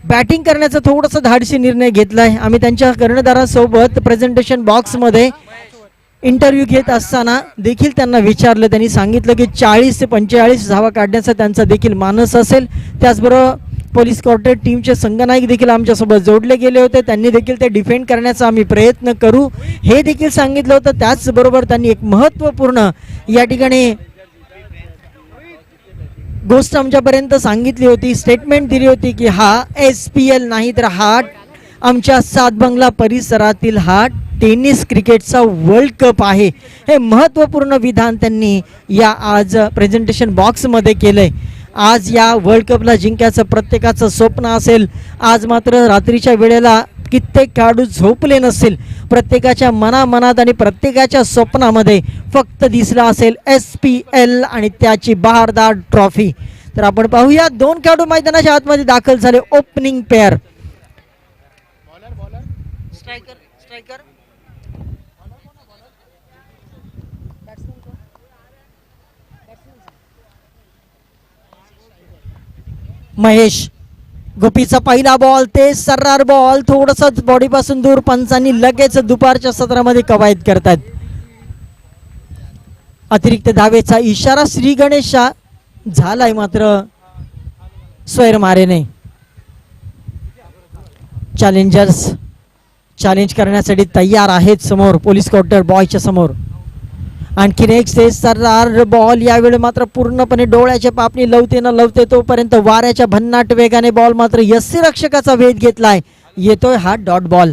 Batting करण्याचा थोडासा धाडसी निर्णय घेतलाय. आम्ही त्यांच्या कर्णधारासोबत प्रेझेंटेशन बॉक्समध्ये इंटरव्ह्यू घेत असताना देखील त्यांना विचारलं. त्यांनी सांगितलं की 40 ते 45 धावा काढण्याचा त्यांचा देखील मानस असेल. त्याचबरोबर पोलीस कॉर्पोरेट टीमचे संघनायक देखील आमच्यासोबत जोडले गेले होते. त्यांनी देखील ते डिफेंड करण्याचा आम्ही प्रयत्न करू हे देखील सांगितलं होतं. त्याचबरोबर त्यांनी एक महत्त्वपूर्ण या ठिकाणी गोष्ट आमच्यापर्यंत सांगितली होती, स्टेटमेंट दिली होती की हा SPL नाही तर हा आमच्या सातबंगला परिसरातील हा टेनिस क्रिकेटचा वर्ल्ड कप आहे. हे महत्त्वपूर्ण विधान त्यांनी या आज प्रेझेंटेशन बॉक्समध्ये केलंय. आज या वर्ल्ड कपला जिंकायचं प्रत्येकाचं स्वप्न असेल. आज मात्र रात्रीच्या वेळेला कित्येक खेळाडू झोपले नसतील. प्रत्येकाच्या मनामनात आणि प्रत्येकाच्या स्वप्नामध्ये फक्त दिसला असेल SPL आणि त्याची बहारदार ट्रॉफी. तर आपण पाहूया 2 खेळाडू मैदानाच्या आतमध्ये दाखल झाले. Opening pair Mahesh. गोपीचा पहिला बॉल ते सर्रार बॉल थोडंसं बॉडीपासून दूर. पंचांनी लगेच दुपारच्या सत्रामध्ये कवायत करतात. अतिरिक्त धावेचा इशारा श्री गणेशा झालाय मात्र स्वैर मारेने. चॅलेंजर्स चॅलेंज करण्यासाठी तयार आहेत समोर पोलीस क्वार्टर बॉयच्या समोर. आणखीन एक से सर्रार बॉल. यावेळी मात्र पूर्णपणे डोळ्याच्या पापणी लवते न लवते तोपर्यंत वाऱ्याच्या भन्नाट वेगाने बॉल मात्र यष्टीरक्षकाचा वेध घेतलाय. येतोय हा डॉट बॉल.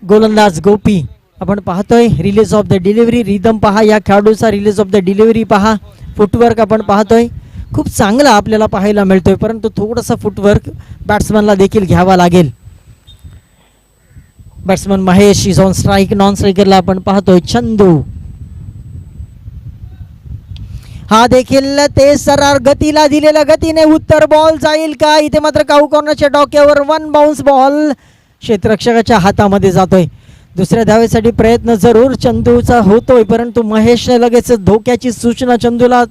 गोलंदाज गोपी आपण पाहतोय. Release of the delivery rhythm पहा या खेळाडूचा. रिलीज ऑफ द डिलिव्हरी पहा. फुटवर्क आपण पाहतोय खूप चांगला आपल्याला पाहायला मिळतोय. परंतु थोडासा फुटवर्क बॅट्समनला देखील घ्यावा लागेल. Batsman Mahesh is on strike. Non स्ट्रायकरला आपण पाहतोय चंदू. हा देखील ते सर्रार गतीला दिलेल्या गतीने उत्तर बॉल जाईल का. इथे मात्र काऊ कॉर्नरच्या डोक्यावर 1 बाउन्स बॉल क्षेत्ररक्षकाच्या हातामध्ये जातोय. दुसऱ्या धावेसाठी प्रयत्न जरूर चंदूचा होतोय. परंतु महेशने लगेच धोक्याची सूचना चंदूला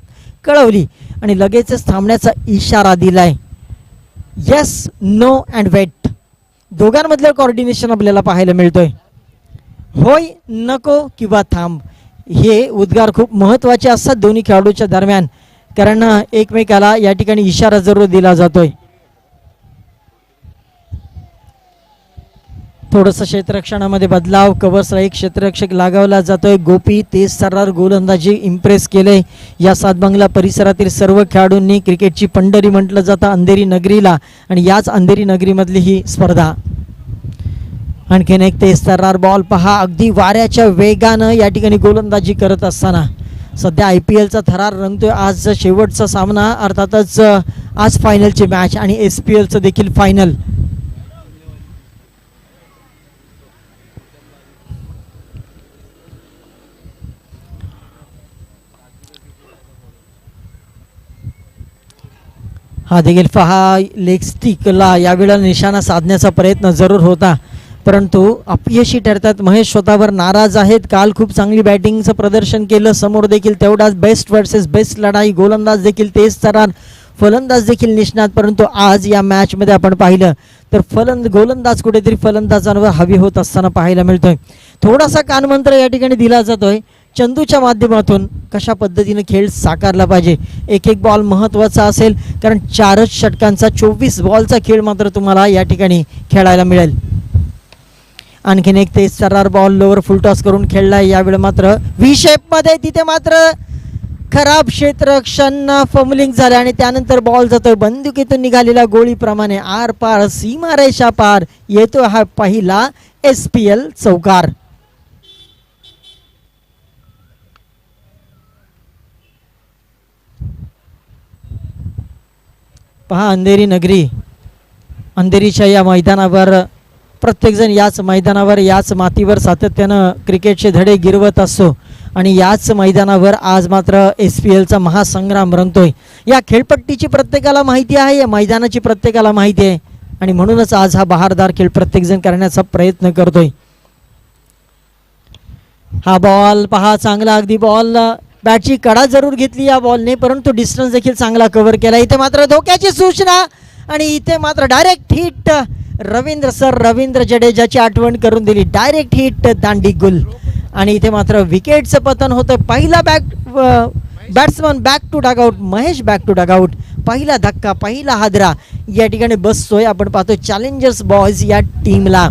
कळवली आणि लगेचच थांबण्याचा इशारा दिलाय. येस नो अँड वेट दोघांमधलं कोऑर्डिनेशन आपल्याला पाहायला मिळतोय. होय नको किंवा थांब हे उद्गार खूप महत्त्वाचे असतात दोन्ही खेळाडूच्या दरम्यान. कारण एकमेकाला या ठिकाणी इशारा जरूर दिला जातोय. थोडंसं क्षेत्ररक्षणामध्ये बदलाव. कव्हर्सला एक क्षेत्ररक्षक लागावला जातोय. गोपी तेज सर्रार गोलंदाजी इम्प्रेस केले. या सातबंगला परिसरातील सर्व खेळाडूंनी क्रिकेटची पंढरी म्हटलं जातं अंधेरी नगरीला आणि याच अंधेरी नगरीमधली ही स्पर्धा. आणखीन एक तेज सर्रार बॉल पहा. अगदी वाऱ्याच्या वेगानं या ठिकाणी गोलंदाजी करत असताना सध्या IPLचा थरार रंगतोय. आज शेवटचा सामना अर्थातच आज फायनलची मॅच आणि SPLचं देखील फायनल. हा देखील पहा लेग स्टिकला यावेळेला निशाणा साधण्याचा प्रयत्न जरूर होता परंतु अपयशी ठरतात. महेश स्वतःवर नाराज आहेत. काल खूप चांगली बॅटिंगचं प्रदर्शन केलं. समोर देखील तेवढाच बेस्ट वर्सेस बेस्ट लढाई. गोलंदाज देखील तेज तरार, फलंदाज देखील निष्णात. परंतु आज या मॅचमध्ये आपण पाहिलं तर गोलंदाज कुठेतरी फलंदाजांवर हवी होत असताना पाहायला मिळतोय. थोडासा कानमंत्र या ठिकाणी दिला जातोय चंदूच्या माध्यमातून कशा पद्धतीने खेळ साकारला पाहिजे. एक एक बॉल महत्त्वाचा असेल कारण 4च षटकांचा 24 बॉलचा खेळ मात्र तुम्हाला या ठिकाणी खेळायला मिळेल. आणखीन एक तेज सर्रार बॉल लोअर फुल टॉस करून खेळलाय. यावेळी मात्र व्ही शेपमध्ये तिथे मात्र खराब क्षेत्ररक्षण फमलिंग झाले आणि त्यानंतर बॉल जातोय बंदुकीतून निघालेल्या गोळीप्रमाणे आर पार सीमारेषा पार. येतो हा पहिला SPL चौकार. पहा अंधेरी नगरी, अंधेरीच्या या मैदानावर प्रत्येकजण याच मैदानावर याच मातीवर सातत्यानं क्रिकेटचे धडे गिरवत असतो आणि याच मैदानावर आज मात्र SPLचा महासंग्राम रंगतोय. या खेळपट्टीची प्रत्येकाला माहिती आहे, या मैदानाची प्रत्येकाला माहिती आहे आणि म्हणूनच आज हा बहारदार खेळ प्रत्येकजण करण्याचा प्रयत्न करतोय. हा बॉल पहा चांगला अगदी बॉल बॅटची कडा जरूर घेतली या बॉलने परंतु डिस्टन्स देखील चांगला कव्हर केला. इथे मात्र धोक्याची सूचना आणि इथे मात्र डायरेक्ट हिट रवींद्र जडेजाची आठवण करून दिली. डायरेक्ट हिट दांडी गुल. आणि इथे मात्र विकेटचं पतन होतं. पहिला batsman back to dugout. Mahesh back to dugout. पहिला धक्का, पहिला हादरा या ठिकाणी बसतोय. आपण पाहतो चॅलेंजर्स बॉयज या टीमला.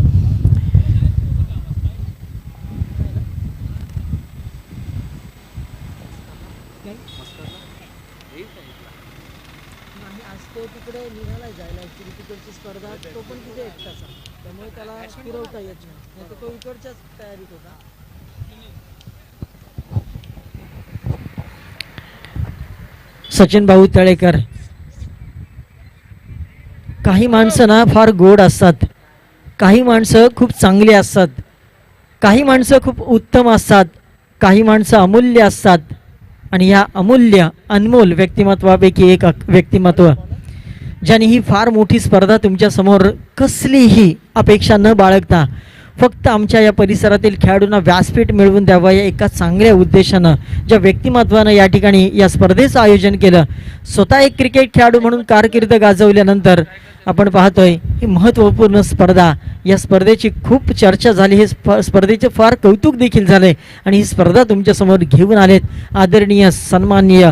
तिकडे निघाला जायला तिकडची स्पर्धा तो पण तिथे एकटाचा, त्यामुळे त्याला फिरवता येत नाही. तो इकडच्याच तयारीत होता. सचिन भाऊ तळेकर. काही माणसं ना फार गोड असतात, काही माणसं खूप चांगली असतात, काही माणसं खूप उत्तम असतात, काही माणसं अमूल्य असतात. आणि या अमूल्य अनमोल व्यक्तिमत्वापैकी एक व्यक्तिमत्व ज्याने ही फार मोठी स्पर्धा तुमच्या समोर कसलीही अपेक्षा न बाळगता फक्त आमच्या या परिसरातील खेळाडूंना व्यासपीठ मिळवून द्यावं या एका चांगल्या उद्देशानं ज्या व्यक्तिमत्वानं या ठिकाणी या स्पर्धेचं आयोजन केलं. स्वतः एक क्रिकेट खेळाडू म्हणून कारकीर्द गाजवल्यानंतर आपण पाहतोय ही महत्त्वपूर्ण स्पर्धा. या स्पर्धेची खूप चर्चा झाली, हे स्पर्धेचे फार कौतुक देखील झाले आणि ही स्पर्धा तुमच्यासमोर घेऊन आलेत आदरणीय सन्माननीय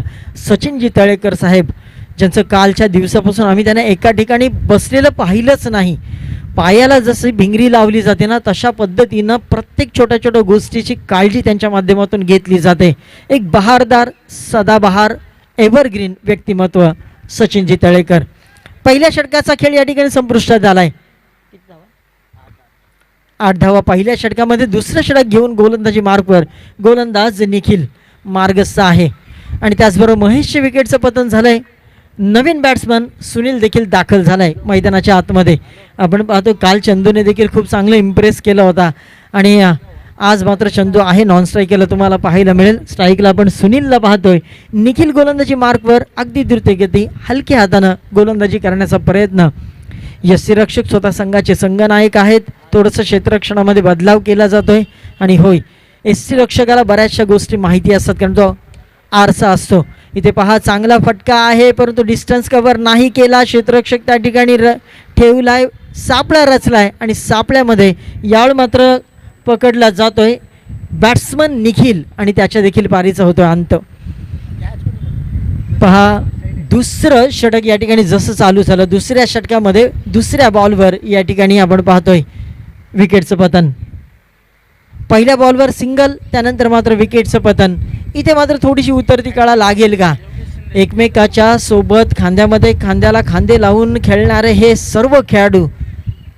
सचिनजी तळेकर साहेब, ज्यांचं कालच्या दिवसापासून आम्ही त्यांना एका ठिकाणी बसलेलं पाहिलंच नाही. पायाला जशी भिंगरी लावली जाते ना तशा पद्धतीनं प्रत्येक छोट्या छोट्या गोष्टीची काळजी त्यांच्या माध्यमातून घेतली जाते. एक बहारदार, सदाबहार, एव्हरग्रीन व्यक्तिमत्व सचिनजी तळेकर. पहिल्या षटकाचा खेळ या ठिकाणी संपुष्टात झालाय. 8 धावा पहिल्या षटकामध्ये. दुसरं षटक घेऊन गोलंदाजी मार्कवर गोलंदाज निखिल मार्गस्थ आहे. आणि त्याचबरोबर महेशच्या विकेटचं पतन झालंय. नवीन बॅट्समन सुनील देखील दाखल झालाय मैदानाच्या आतमध्ये. आपण पाहतो काल चंदूने देखील खूप चांगलं इम्प्रेस केला होता आणि आज मात्र चंदू आहे नॉन स्ट्राईकला, तुम्हाला पाहायला मिळेल. स्ट्राईकला आपण सुनीलला पाहतोय. निखिल गोलंदाजी मार्कवर अगदी द्रुतगती हलक्या हातानं गोलंदाजी करण्याचा प्रयत्न. यष्टीरक्षक स्वतः संघाचे संघनायक आहेत. थोडंसं क्षेत्ररक्षणामध्ये बदलाव केला जातोय आणि होय यष्टीरक्षकाला बऱ्याचशा गोष्टी माहिती असतात कारण तो आरसा असतो. इथे पहा चांगला फटका आहे परंतु डिस्टन्स कव्हर नाही केला. क्षेत्ररक्षक त्या ठिकाणी ठेवलाय, सापळा रचलाय आणि सापळ्यामध्ये यावेळी मात्र पकडला जातोय बॅट्समन निखिल आणि त्याच्या देखील पारीचा होतोय अंत. पहा दुसरं षटक या ठिकाणी जसं चालू झालं, दुसऱ्या षटकामध्ये दुसऱ्या बॉलवर या ठिकाणी आपण पाहतोय विकेटचं पतन. पहिल्या बॉलवर सिंगल, त्यानंतर मात्र विकेटचं पतन. इथे मात्र थोडीशी उतरती कळा लागेल का? एकमेकाच्या सोबत खांद्यामध्ये खांद्याला खांदे लावून खेळणारे हे सर्व खेळाडू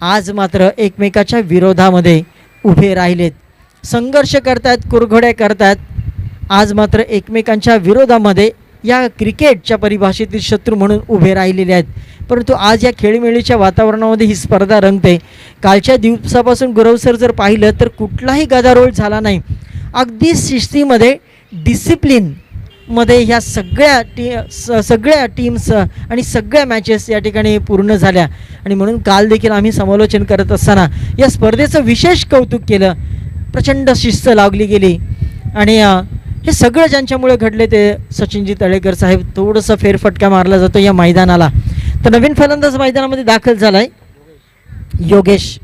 आज मात्र एकमेकाच्या विरोधामध्ये उभे राहिलेत, संघर्ष करतात, कुरघोड्या करतात. आज मात्र एकमेकांच्या विरोधामध्ये या क्रिकेटच्या परिभाषेतील शत्रू म्हणून उभे राहिलेले आहेत. परंतु आज या खेळीमेळीच्या वातावरणामध्ये ही स्पर्धा रंगते. कालच्या दिवसापासून गुरव सर जर पाहिलं तर कुठलाही गदारोळ झाला नाही. अगदी शिस्तीमध्ये, डिसिप्लिनमध्ये ह्या सगळ्या टीम्स आणि सगळ्या मॅचेस या ठिकाणी पूर्ण झाल्या. आणि म्हणून काल देखील आम्ही समालोचन करत असताना या स्पर्धेचं विशेष कौतुक केलं. प्रचंड शिस्त लावली गेली आणि हे सगळं ज्यांच्यामुळे घडले ते सचिनजी तळेकर साहेब. थोडंसं फेरफटका मारला जातो या मैदानाला. तर नवीन फलंदाज मैदानामध्ये दाखल झालाय योगेश.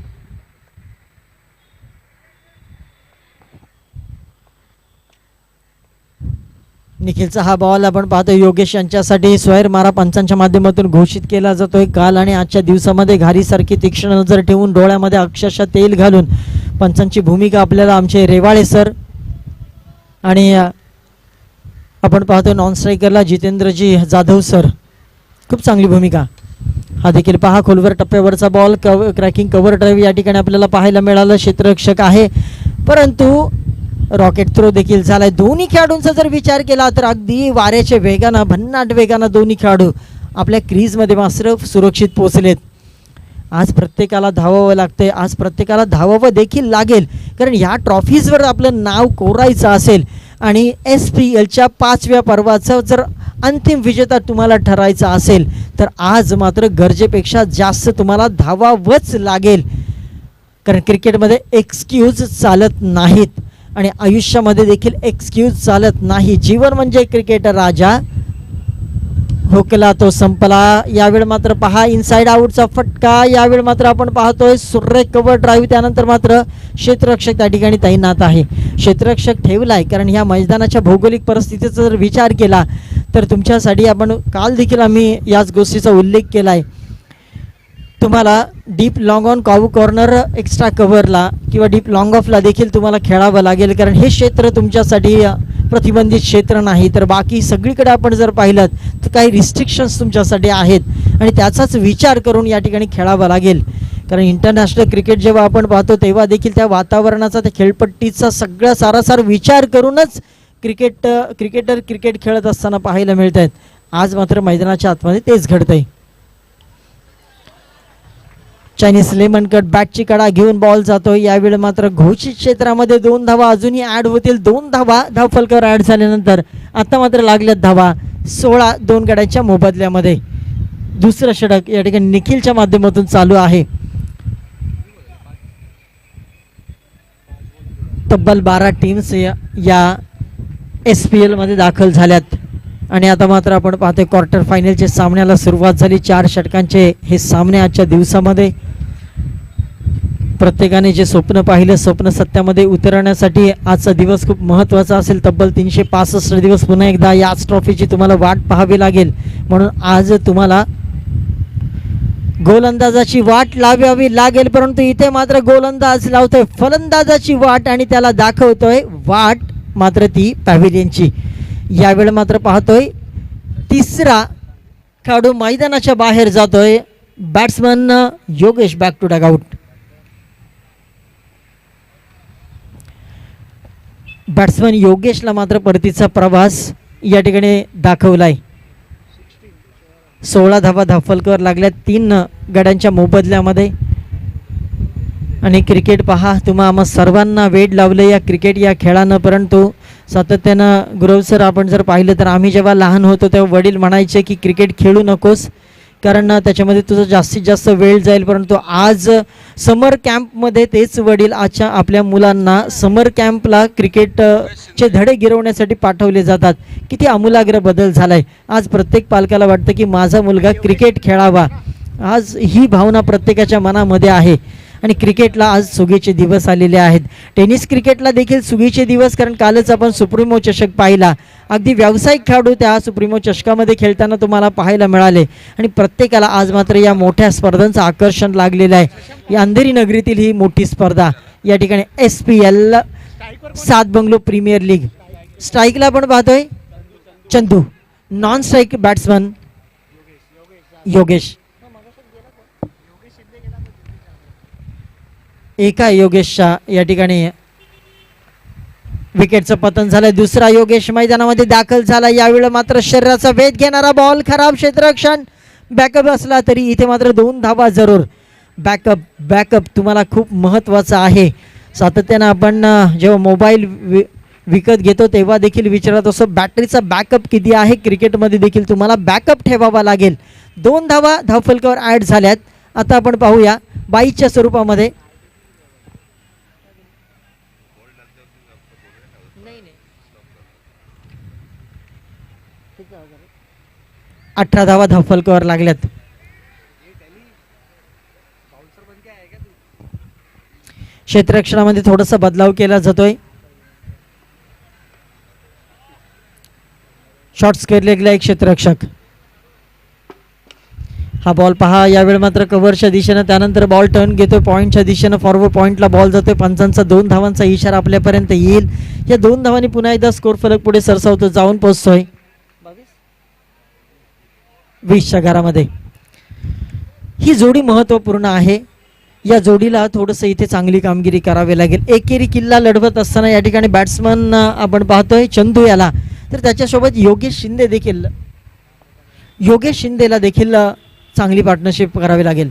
निखिलचा हा बॉल आपण पाहतो योगेश यांच्यासाठी स्वैर मारा पंचांच्या माध्यमातून घोषित केला जातोय. काल आणि आजच्या दिवसामध्ये घारीसारखी तीक्ष्ण नजर ठेवून डोळ्यामध्ये अक्षरशः तेल घालून पंचांची भूमिका आपल्याला आमचे रेवाळे सर आणि आपण पाहतो नॉन स्ट्रायकरला जितेंद्रजी जाधव सर, खूप चांगली भूमिका. हा देखील पहा खोलवर टप्प्यावरचा बॉल, क्रॅकिंग कव्हर ड्राईव्ह या ठिकाणी आपल्याला पाहायला मिळालं. क्षेत्ररक्षक आहे परंतु रॉकेट थ्रो देखील झालाय. दोन्ही खेळाडूंचा जर विचार केला तर अगदी वाऱ्याच्या वेगानं, भन्नाट वेगानं दोन्ही खेळाडू आपल्या क्रीजमध्ये मात्र सुरक्षित पोहोचलेत. आज प्रत्येकाला धावावं लागतंय, आज प्रत्येकाला धावावं देखील लागेल कारण ह्या ट्रॉफीजवर आपलं नाव कोरायचं असेल आणि SPLच्या 5व्या पर्वाचा जर अंतिम विजेता तुम्हाला ठरायचा असेल तर आज मात्र गरजेपेक्षा जास्त तुम्हाला धावावंच लागेल. कारण क्रिकेटमध्ये एक्सक्यूज चालत नाहीत आणि आयुष्यामध्ये देखील एक्सक्यूज चालत नाही. जीवन म्हणजे क्रिकेटर राजा ठोकला तो संपला. यावेळ मात्र पहा इनसाइड आउटचा फटका. यावेळ मात्र आपण पाहतोय सुरेख कव्हर ड्राईव्ह. त्यानंतर मात्र क्षेत्ररक्षक त्या ठिकाणी तैनात आहे. क्षेत्ररक्षक ठेवलाय कारण ह्या मैदानाच्या भौगोलिक परिस्थितीचा जर विचार केला तर तुमच्यासाठी आपण काल देखील आम्ही याच गोष्टीचा उल्लेख केलाय. तुम्हाला deep long on cow corner extra कव्हरला किंवा डीप लॉंग ऑफला देखील तुम्हाला खेळावं लागेल कारण हे क्षेत्र तुमच्यासाठी प्रतिबंधित क्षेत्र नाही. तर बाकी सगळीकडे आपण जर पाहिलं तर काही रिस्ट्रिक्शन्स तुमच्यासाठी आहेत आणि त्याचाच विचार करून या ठिकाणी खेळावं लागेल. कारण इंटरनॅशनल क्रिकेट जेव्हा आपण पाहतो तेव्हा देखील त्या वातावरणाचा त्या खेळपट्टीचा सगळा सारासार विचार करूनच क्रिकेटर क्रिकेट खेळत असताना पाहायला मिळत आहेत. आज मात्र मैदानाच्या आतमध्ये तेच घडतंय. चायनीज लेमन कट बॅटची कडा घेऊन बॉल जातोय. यावेळी मात्र घोषित क्षेत्रामध्ये 2 धावा अजूनही ॲड होतील. 2 धावा धावफलकावर ॲड झाल्यानंतर आता मात्र लागल्यात धावा 16 2 गड्यांच्या मोबदल्यामध्ये. दुसरं षटक या ठिकाणी निखिलच्या माध्यमातून चालू आहे. तब्बल 12 टीम्स या SPL मध्ये दाखल झाल्यात आणि आता मात्र आपण पाहतोय क्वार्टर फायनलच्या सामन्याला सुरुवात झाली. 4 षटकांचे हे सामने आजच्या दिवसामध्ये. प्रत्येकाने जे स्वप्न पाहिलं स्वप्न सत्यामध्ये उतरवण्यासाठी आजचा दिवस खूप महत्त्वाचा असेल. तब्बल 365 दिवस पुन्हा एकदा याच ट्रॉफीची तुम्हाला वाट पाहावी लागेल. म्हणून आज तुम्हाला गोलंदाजाची वाट लावावी लागेल. परंतु इथे मात्र गोलंदाज लावतोय फलंदाजाची वाट आणि त्याला दाखवतोय वाट मात्र ती पॅव्हिलियनची. यावेळी मात्र पाहतोय तिसरा खेळाडू मैदानाच्या बाहेर जातोय. Batsman Yogesh back to dugout. Batsman योगेशला मात्र परतीचा प्रवास या ठिकाणी दाखवलाय. 16 धावा धावफलकावर लागल्या 3 गड्यांच्या मोबदल्यामध्ये. आणि क्रिकेट पहा तुम्हा आम्हा सर्वांना वेड लावलं या क्रिकेट या खेळानं. परंतु सातत्यानं गुरव सर आपण जर पाहिलं तर आम्ही जेव्हा लहान होतो तेव्हा वडील म्हणायचे की क्रिकेट खेळू नकोस कारण त्याच्यामध्ये तुझं जास्तीत जास्त वेळ जाईल. परंतु आज समर कॅम्पमध्ये तेच वडील आजच्या आपल्या मुलांना समर कॅम्पला क्रिकेटचे धडे गिरवण्यासाठी पाठवले जातात. किती आमूलाग्र बदल झालाय. आज प्रत्येक पालकाला वाटतं की माझा मुलगा क्रिकेट खेळावा. आज ही भावना प्रत्येकाच्या मनामध्ये आहे आणि क्रिकेटला आज सुगीचे दिवस आलेले आहेत. टेनिस क्रिकेटला देखील सुगीचे दिवस कारण कालच आपण सुप्रीमो चषक पाहिला. अगदी व्यावसायिक खेळाडू त्या सुप्रीमो चषकामध्ये खेळताना तुम्हाला पाहायला मिळाले आणि प्रत्येकाला आज मात्र या मोठ्या स्पर्धांचं आकर्षण लागलेलं आहे. या अंधेरी नगरीतील ही मोठी स्पर्धा या ठिकाणी SPL 7 बंगलो प्रीमियर लीग. स्ट्राईकला आपण पाहतोय Chandu. Non strike batsman Yogesh. एका योगेशच्या या ठिकाणी विकेटचं पतन झालंय. दुसरा योगेश मैदानामध्ये दाखल झाला. यावेळी मात्र शरीराचा वेध घेणारा बॉल खराब क्षेत्ररक्षण. बॅकअप असला तरी इथे मात्र 2 धावा जरूर. बॅकअप तुम्हाला खूप महत्त्वाचा आहे. सातत्यानं आपण जेव्हा मोबाईल विकत घेतो तेव्हा देखील विचारत असतो बॅटरीचा बॅकअप किती आहे. क्रिकेटमध्ये देखील तुम्हाला बॅकअप ठेवावा लागेल. 2 धावा धावफलकावर ॲड झाल्यात. आता आपण पाहूया बाईच्या स्वरूपामध्ये 18 धावा धावफलकावर लागल्यात. क्षेत्ररक्षणामध्ये थोडासा बदलाव केला जातोय. शॉर्ट्स केलेला एक क्षेत्ररक्षक. हा बॉल पहा यावेळी मात्र कव्हरच्या दिशेनं त्यानंतर बॉल टर्न घेतोय पॉईंटच्या दिशेनं. फॉरवर्ड पॉईंटला बॉल जातोय. पंचांचा 2 धावांचा इशारा आपल्यापर्यंत येईल. या 2 धावांनी पुन्हा एकदा स्कोर फलक पुढे सरसावतो जाऊन पोहोचतोय 20च्या घरामध्ये. ही जोडी महत्त्वपूर्ण आहे. या जोडीला थोडंसं इथे चांगली कामगिरी करावी लागेल. एकेरी किल्ला लढवत असताना या ठिकाणी बॅट्समन आपण पाहतोय चंदू याला तर त्याच्यासोबत योगेश शिंदेला देखील चांगली पार्टनरशिप करावी लागेल.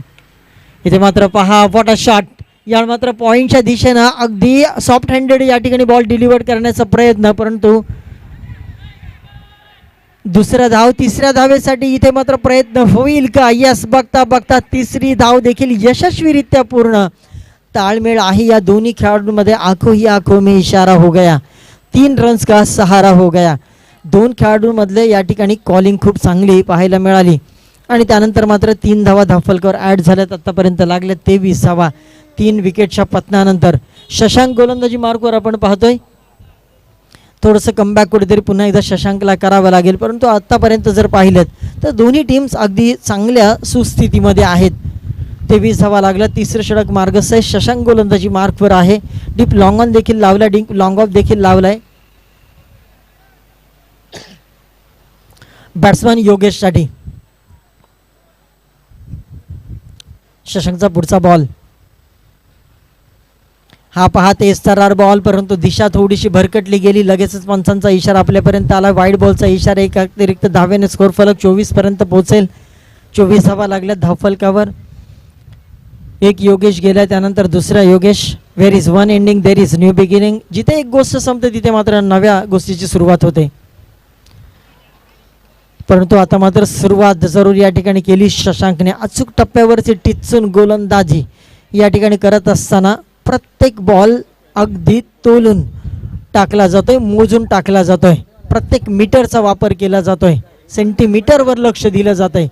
इथे मात्र पहा व्हॉट अ शॉट. या मात्र पॉईंटच्या दिशेनं अगदी सॉफ्ट हँडेड या ठिकाणी बॉल डिलिव्हर करण्याचा प्रयत्न. परंतु दुसरा धाव तिसऱ्या धावेसाठी इथे मात्र प्रयत्न होईल का. यस बघता बघता तिसरी धाव देखील यशस्वीरित्या पूर्ण. ताळमेळ आहे या दोन्ही खेळाडूंमध्ये. आंखों ही आंखों में इशारा हो गया. 3 रन्स का सहारा हो गया. दोन खेळाडूंमधले या ठिकाणी कॉलिंग खूप चांगली पाहायला मिळाली आणि त्यानंतर मात्र 3 धावा धावफलकावर ॲड झाल्यात. आत्तापर्यंत लागल्या 23 धावा 3 विकेटच्या पतनानंतर. शशांक गोलंदाजी मार्कवर आपण पाहतोय. थोडंसं कमबॅक कुठेतरी पुन्हा एकदा शशांकला करावं लागेल, परंतु आत्तापर्यंत जर पाहिलं तर दोन्ही टीम्स अगदी चांगल्या सुस्थितीमध्ये आहेत. 23 धावा लागला. तिसरं षटक मार्गस्थ आहे. शशांक गोलंदाजी मार्कवर आहे. डीप लॉंग ऑन देखील लावला, डीप लॉंग ऑफ देखील लावलाय बॅट्समॅन योगेशसाठी. शशांकचा पुढचा बॉल, हा पहा तेजतर्रार बॉल, परंतु दिशा थोडीशी भरकटली गेली. लगेचच पंचांचा इशारा आपल्यापर्यंत आला. वाईड बॉलचा इशारा. एक अतिरिक्त धावेने स्कोर फलक 24 पर्यंत पोहोचेल. 24 धावा लागल्या धावफलकावर. एक योगेश गेला, त्यानंतर दुसरा Yogesh. Where is one ending there is new beginning. जिथे एक गोष्ट संपते तिथे मात्र नव्या गोष्टीची सुरुवात होते. परंतु आता मात्र सुरुवात जरूर या ठिकाणी केली शशांकने. अचूक टप्प्यावरची टिचून गोलंदाजी या ठिकाणी करत असताना प्रत्येक बॉल अगदी तोलून टाकला जातोय, मोजून टाकला जातोय. प्रत्येक मीटरचा वापर केला जातोय. सेंटीमीटरवर लक्ष दिलं जात आहे.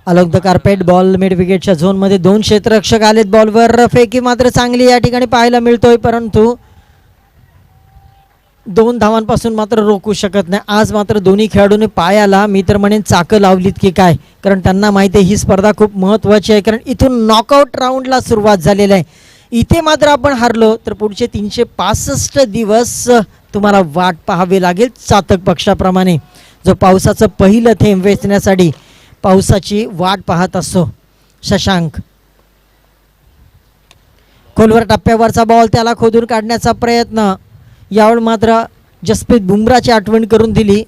Along the carpet ball mid विकेटच्या झोनमध्ये 2 क्षेत्ररक्षक आलेत बॉलवर. फेकी मात्र चांगली या ठिकाणी पाहायला मिळतोय, परंतु 2 धावांपासून मात्र रोखू शकत नाही. आज मात्र दोन्ही खेळाडूंनी पायाला मी तर म्हणेन चाकं लावलीत की काय, कारण त्यांना माहिती आहे ही स्पर्धा खूप महत्त्वाची आहे. कारण इथून नॉकआउट राऊंडला सुरुवात झालेली आहे. इथे मात्र आपण हारलो तर पुढचे 365 दिवस तुम्हाला वाट पाहावी लागेल. चातक पक्षाप्रमाणे जो पावसाचं पहिलं थेंब वेचण्यासाठी पावसाची वाट पाहत असतो शशांक. खोलवर टप्प्यावरचा बॉल, त्याला खोदून काढण्याचा प्रयत्न. यावेळी मात्र जसप्रीत बुमराची आठवण करून दिली.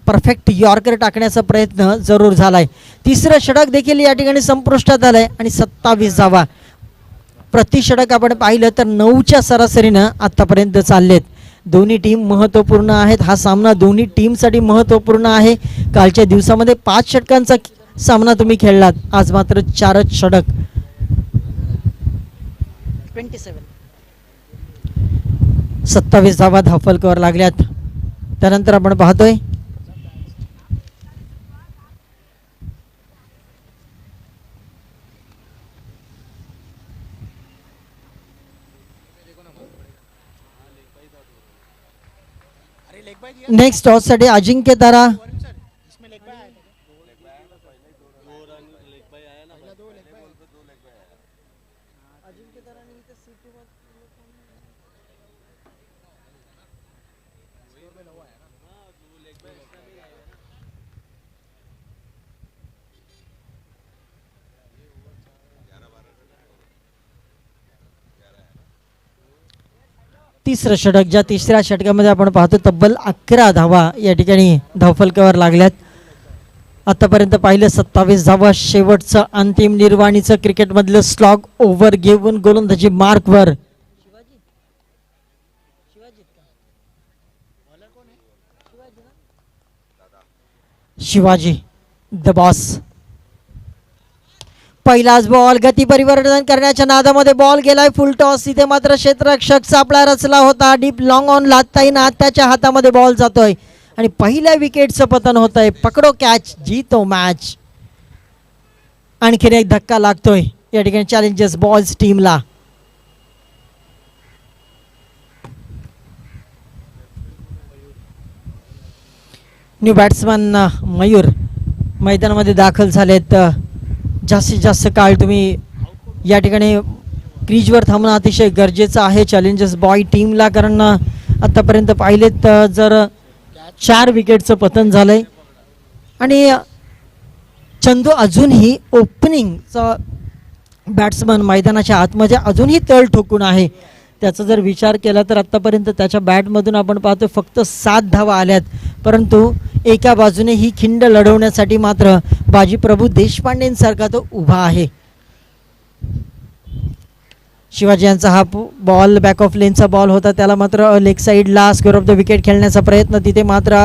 परफेक्ट यॉर्कर टाकण्याचा प्रयत्न जरूर झालाय. तिसरं षटक देखील या ठिकाणी संपुष्टात आलंय आणि 27 धावा. प्रति षटक आपण पाहिलं तर 9च्या सरासरीनं आतापर्यंत चाललेत. दोन्ही टीम महत्त्वपूर्ण आहेत. हा सामना दोन्ही टीमसाठी महत्त्वपूर्ण आहे. कालच्या दिवसामध्ये 5 षटकांचा सामना तुम्ही खेळलात, आज मात्र 4च षटक. 27 धावा धावफलकावर लागल्यात. त्यानंतर आपण पाहतोय नेक्स्ट टॉससाठी अजिंक्य तारा. तिसरं षटक, ज्या तिसऱ्या षटकामध्ये आपण पाहतो तब्बल 11 धावा या ठिकाणी धावफलकावर लागल्यात. आतापर्यंत पाहिलं 27 धावा. शेवटचं अंतिम निर्वाणीचं क्रिकेटमधलं स्लॉग ओव्हर घेऊन गोलंदाजी मार्कवर. Shivaji the boss. पहिलाच बॉल, गती परिवर्तन करण्याच्या नादामध्ये बॉल गेलाय फुल टॉस. इथे मात्र क्षेत्ररक्षक सापळा रचला होता. डीप लॉंग ऑन लादता येईना, त्याच्या हातामध्ये बॉल जातोय आणि पहिल्या विकेटचं पतन होत आहे. पकडो कॅच, जीतो मॅच. आणखीन एक धक्का लागतोय या ठिकाणी चॅलेंजर्स बॉल्स टीमला. न्यू बॅट्समन मयूर मैदानामध्ये दाखल झालेत. जास्तीत जास्त काळ तुम्ही या ठिकाणी क्रीजवर थांबणं अतिशय गरजेचं आहे चॅलेंजर्स बॉय टीमला, कारण आत्तापर्यंत पाहिलेत जर 4 विकेटचं पतन झालंय आणि चंदू अजूनही ओपनिंगचा बॅट्समन मैदानाच्या आतमध्ये अजूनही तळ ठोकून आहे. त्याचा जर विचार केला तर आत्तापर्यंत त्याच्या बॅटमधून आपण पाहतो फक्त 7 धावा आल्यात, परंतु एका बाजूने ही खिंड लढवण्यासाठी मात्र बाजीप्रभू देशपांडेंसारखा तो उभा आहे. शिवाजी यांचा हा बॉल बॅक ऑफ लेनचा बॉल होता, त्याला मात्र लेग साईडला स्क्वेअर ऑफ द विकेट खेळण्याचा प्रयत्न, तिथे मात्र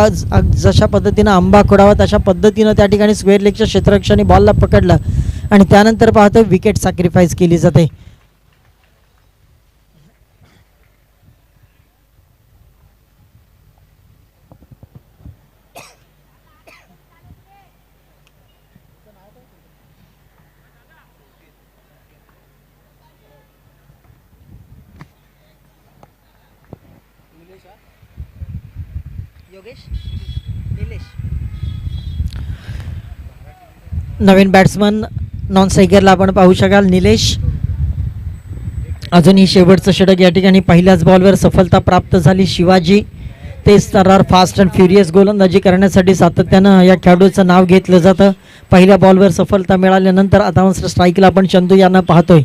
जशा पद्धतीनं आंबा खोडावा तशा पद्धतीनं त्या ठिकाणी स्क्वेअर लेगच्या क्षेत्ररक्षणी बॉलला पकडलं आणि त्यानंतर पाहतो विकेट सॅक्रिफाईस केली जाते. नवीन बॅट्समन नॉन स्ट्रायकरला आपण पाहू शकाल निलेश. अजूनही शेवटचं षटक या ठिकाणी पहिल्याच बॉलवर सफलता प्राप्त झाली. शिवाजी तेज स्तरावर फास्ट अँड फ्युरियस गोलंदाजी करण्यासाठी सातत्यानं या खेळाडूचं नाव घेतलं जातं. पहिल्या बॉलवर सफलता मिळाल्यानंतर आता स्ट्राईकला आपण चंदू यांना पाहतोय.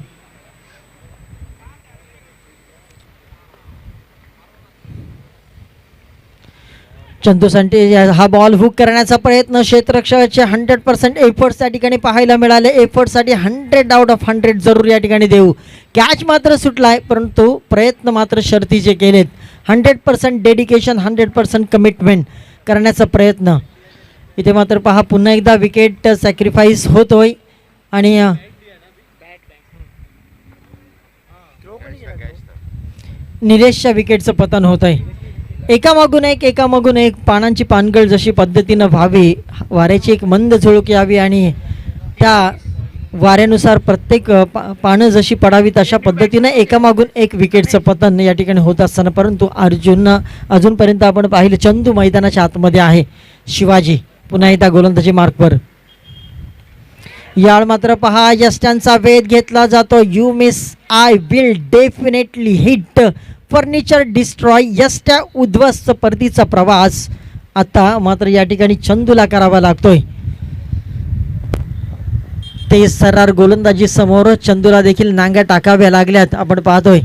चंदूसाठी हा बॉल हुक करण्याचा प्रयत्न, क्षेत्ररक्षकाचे 100% एफर्ट्स त्या ठिकाणी पाहायला मिळाले. एफर्टसाठी 100 आउट ऑफ 100 जरूर या ठिकाणी देऊ. कॅच मात्र सुटलाय परंतु प्रयत्न मात्र शर्तीचे केलेत. 100% डेडिकेशन, 100% कमिटमेंट करण्याचा प्रयत्न. इथे मात्र पहा पुन्हा एकदा विकेट सॅक्रिफाईस होतोय आणि निलेशच्या विकेटचं पतन होत आहे. एकामागून एक पानांची पानगळ जशी पद्धतीनं व्हावी, वाऱ्याची एक मंद झुळूक यावी आणि त्या वाऱ्यानुसार प्रत्येक पानं जशी पडावीत अशा पद्धतीनं एकामागून एक विकेटचं पतन या ठिकाणी होत असताना परंतु अजूनपर्यंत आपण पाहिलं चंदू मैदानाच्या आतमध्ये आहे. शिवाजी पुन्हा एकदा गोलंदाजी मार्कवर. याळ मात्र पहा यष्ट्यांचा वेध घेतला जातो. You miss I will definitely hit, furniture destroy, यष्ट्या उद्ध्वस्त परतीचा प्रवास आता मात्र या ठिकाणी चंदूला करावा लागतोय. ते सर्रार गोलंदाजी समोर चंदूला देखील नांग्या टाकाव्या लागल्यात आपण पाहतोय.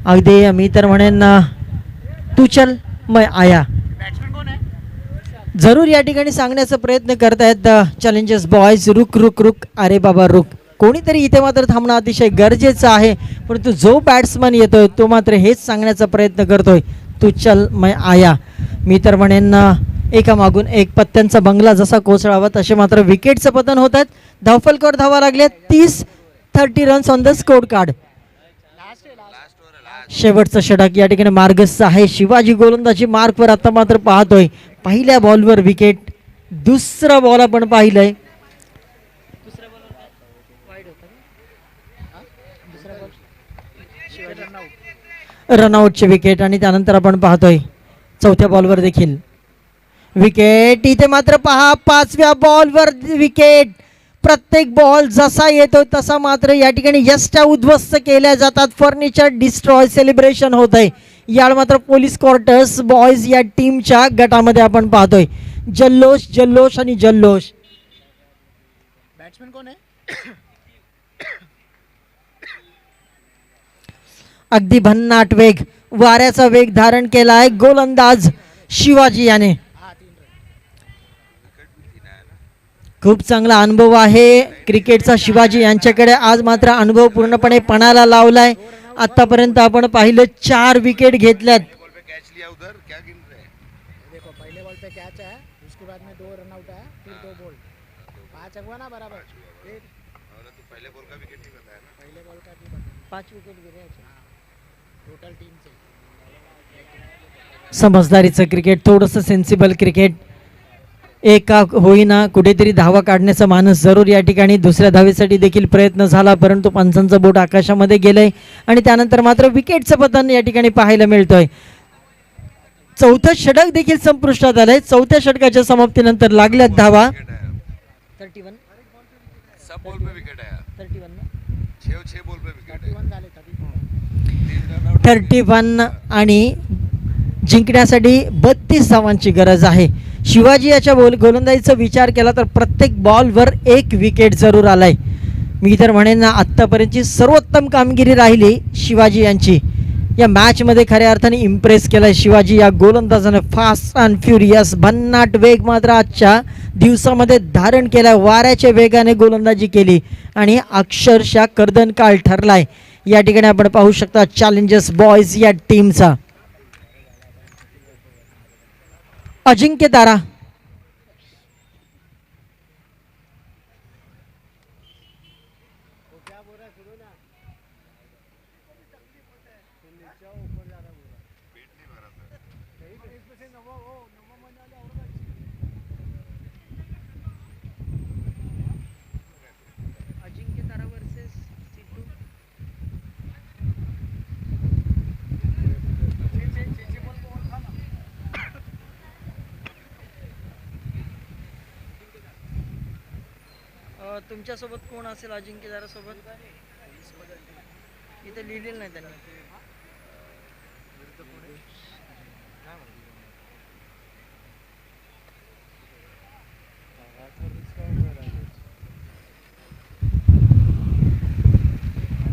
अगदी मी तर म्हणेन तू चल मैं आया जरूर या ठिकाणी सांगण्याचा प्रयत्न करतायत चॅलेंजर्स बॉयज. रुक रुक रुक, अरे बाबा रुक. कोणीतरी इथे मात्र थांबणं अतिशय गरजेचं आहे परंतु जो बॅट्समन येतोय तो मात्र हेच सांगण्याचा प्रयत्न करतोय तू चल मैं आया. मी तर म्हणेन एकामागून एक पत्त्यांचा बंगला जसा कोसळावा तसे मात्र विकेटचं पतन होत आहेत. धावफलकावर धावा लागल्या 30 runs on the score card. शेवटचं षटक या ठिकाणी मार्गस्थ आहे. शिवाजी गोलंदाजी मार्कवर आता मात्र पाहतोय पहिल्या बॉलवर विकेट. दुसरा बॉल आपण पाहिलंय, रनआउटची विकेट आणि त्यानंतर आपण पाहतोय चौथ्या बॉलवर देखील विकेट. इथे मात्र पहा पाचव्या बॉलवर विकेट. प्रत्येक बॉल जसा येतो तसा मात्र या ठिकाणी यष्ट्या उद्ध्वस्त केल्या जातात. फर्निचर डिस्ट्रॉय सेलिब्रेशन होत आहे. याला मात्र पोलीस क्वार्टर्स बॉयज या टीमच्या गटामध्ये आपण पाहतोय जल्लोष जल्लोष आणि जल्लोष. बॅट्समॅन कोण आहे? अगदी भन्नाट वेग, वाऱ्याचा वेग धारण केला आहे गोलंदाज शिवाजी याने. खूप चांगला अनुभव आहे क्रिकेटचा शिवाजी यांच्याकडे. आज मात्र अनुभव पूर्णपणे पणाला लावलाय. आतापर्यंत आपण पाहिलं 4 विकेट घेतल्यात. पहले बॉल पे कैच है, उसके बाद में 2 रन आउट है, फिर 2 बॉल 5 हुआ ना बराबर. पहले बॉल का विकेट नहीं बताया ना, पहले बॉल का भी 5 विकेट गिरे टोटल टीम से. समजदारीचं क्रिकेट, थोडंसं सेन्सिबल क्रिकेट. एका होईना कुठेतरी धावा काढण्याचा मानस जरूर या ठिकाणी. दुसऱ्या धावेसाठी देखील प्रयत्न झाला परंतु पंचांचं बोट आकाशामध्ये गेलंय आणि त्यानंतर मात्र विकेटचं पतन या ठिकाणी पाहायला मिळतंय. चौथं षटक देखील संपुष्टात आलंय. चौथ्या षटकाच्या समाप्तीनंतर लागल्यात धावा. 31 आणि जिंकण्यासाठी 32 धावांची गरज आहे. शिवाजी याच्या गोलंदाजीचा विचार केला तर प्रत्येक बॉलवर 1 विकेट जरूर आलाय. मी तर म्हणेन ना आत्तापर्यंतची सर्वोत्तम कामगिरी राहिली शिवाजी यांची. या मॅचमध्ये खऱ्या अर्थाने इम्प्रेस केलाय शिवाजी या गोलंदाजाने. फास्ट अँड फ्युरियस भन्नाट वेग मात्र आजच्या दिवसामध्ये धारण केलाय. वाऱ्याच्या वेगाने गोलंदाजी केली आणि अक्षरशः कर्दनकाळ ठरलाय. या ठिकाणी आपण पाहू शकता चॅलेंजर्स बॉयज या टीमचा. अजिंक्य तारा तुमच्यासोबत कोण असेल अजिंक्य तारा सोबत? इथे लिहिलेलं नाही त्यांनी.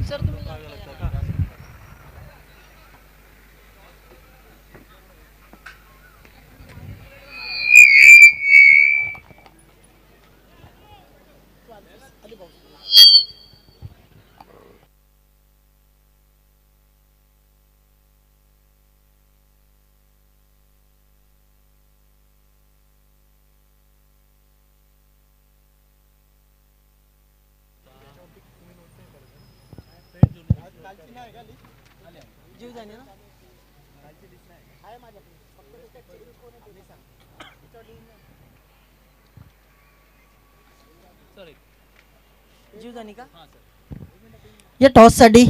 सर तुम्ही जीवदानी ना जीवदानी का? या टॉस साठी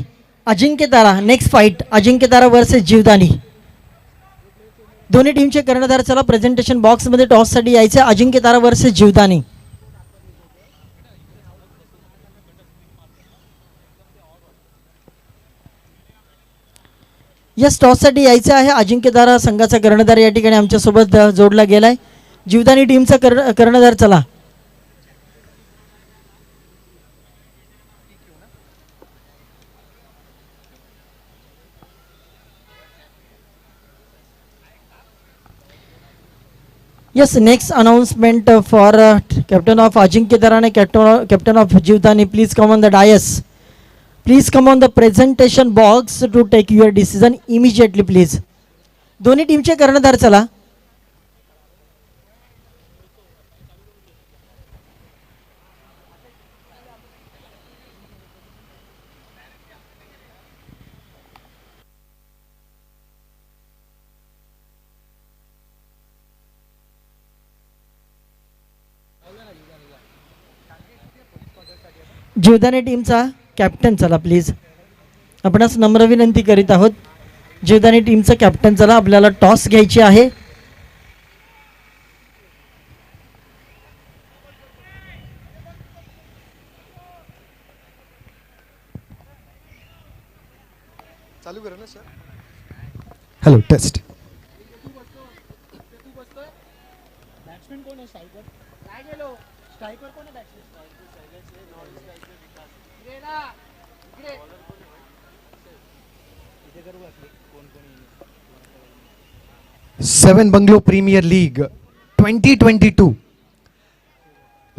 अजिंक्य तारा. नेक्स्ट फाइट अजिंक्य तारा वर्सेस जीवदानी. दोन्ही टीमचे कर्णधार चला प्रेझेंटेशन बॉक्स मध्ये टॉस साठी यायचे. अजिंक्य तारा वर्सेस जीवदानी. यस टॉस साठी यायचं आहे. अजिंक्य तारा संघाचा कर्णधार या ठिकाणी आमच्यासोबत जोडला गेलाय. जीवदानी टीमचा कर्णधार चला. Yes next announcement for captain of Ajinkya Tara and captain of Jivdani. Please come on the dais. Please come on the presentation box to take your decision immediately please. दोन्ही टीमचे कर्णधार चला. जीवदानी टीमचा कॅप्टन चला प्लीज. आपणास नम्र विनंती करीत आहोत. जीवदानी टीमचा कॅप्टन चला. आपल्याला टॉस घ्यायची आहे. चालू करा ना सर. Hello test. बॅट्समॅन कोण आहे? स्ट्रायकर काय गेलो? स्ट्रायकर कोण आहे? Batsman seven bungalow premier league 2022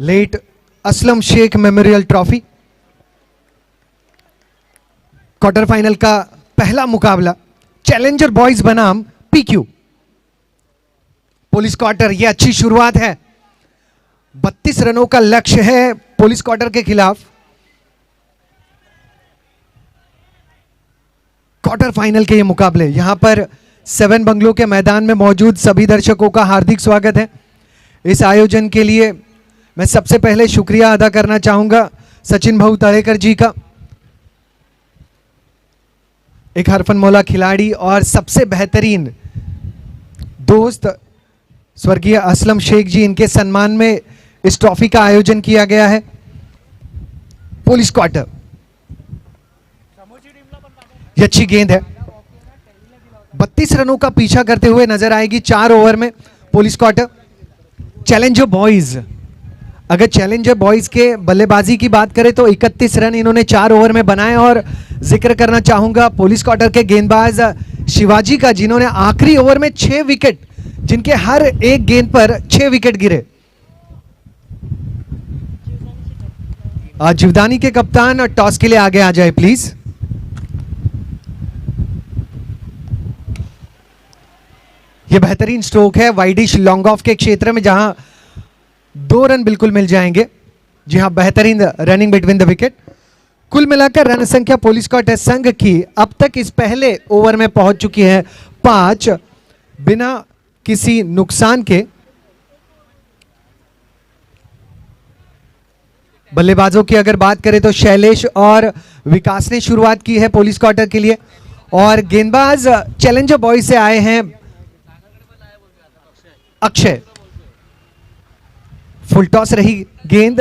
late Aslam Shaikh memorial trophy quarter final का पहला मुकाबला चैलेंजर बॉयज बनाम पीक्यू पुलिस क्वार्टर. ये अच्छी शुरुआत है. 32 रनों का लक्ष्य है पुलिस क्वार्टर के खिलाफ. क्वार्टर फाइनल के ये मुकाबले यहां पर सेवन बंगलो के मैदान में मौजूद सभी दर्शकों का हार्दिक स्वागत है. इस आयोजन के लिए मैं सबसे पहले शुक्रिया अदा करना चाहूंगा सचिन भाऊ तळेकर जी का, एक हरफनमौला खिलाड़ी और सबसे बेहतरीन दोस्त स्वर्गीय असलम शेख जी. इनके सम्मान में इस ट्रॉफी का आयोजन किया गया है. पुलिस क्वार्टर, ये अच्छी गेंद है. 32 रनों का पीछा करते हुए नजर आएगी 4 ओवर में पुलिस क्वार्टर. चैलेंजर बॉयज अगर चैलेंजर बॉयज के बल्लेबाजी की बात करें तो 31 रन इन्होंने 4 ओवर में बनाए। और जिक्र करना चाहूंगा पुलिस क्वार्टर के गेंदबाज शिवाजी का, जिन्होंने आखिरी ओवर में 6 विकेट, जिनके हर एक गेंद पर 6 विकेट गिरे। जीवदानी के कप्तान टॉस के लिए आगे आ जाए प्लीज। यह बेहतरीन स्ट्रोक है वाइडिश लॉन्ग ऑफ के क्षेत्र में, जहां 2 रन बिल्कुल मिल जाएंगे। जी हां, बेहतरीन रनिंग बिटवीन द विकेट। कुल मिलाकर रन संख्या पुलिस क्वार्टर संघ की अब तक इस पहले ओवर में पहुंच चुकी है 5, बिना किसी नुकसान के। बल्लेबाजों की अगर बात करें तो शैलेश और विकास ने शुरुआत की है पुलिस क्वार्टर के लिए, और गेंदबाज चैलेंजर बॉयज से आए हैं अक्षय। फुल टॉस रही गेंद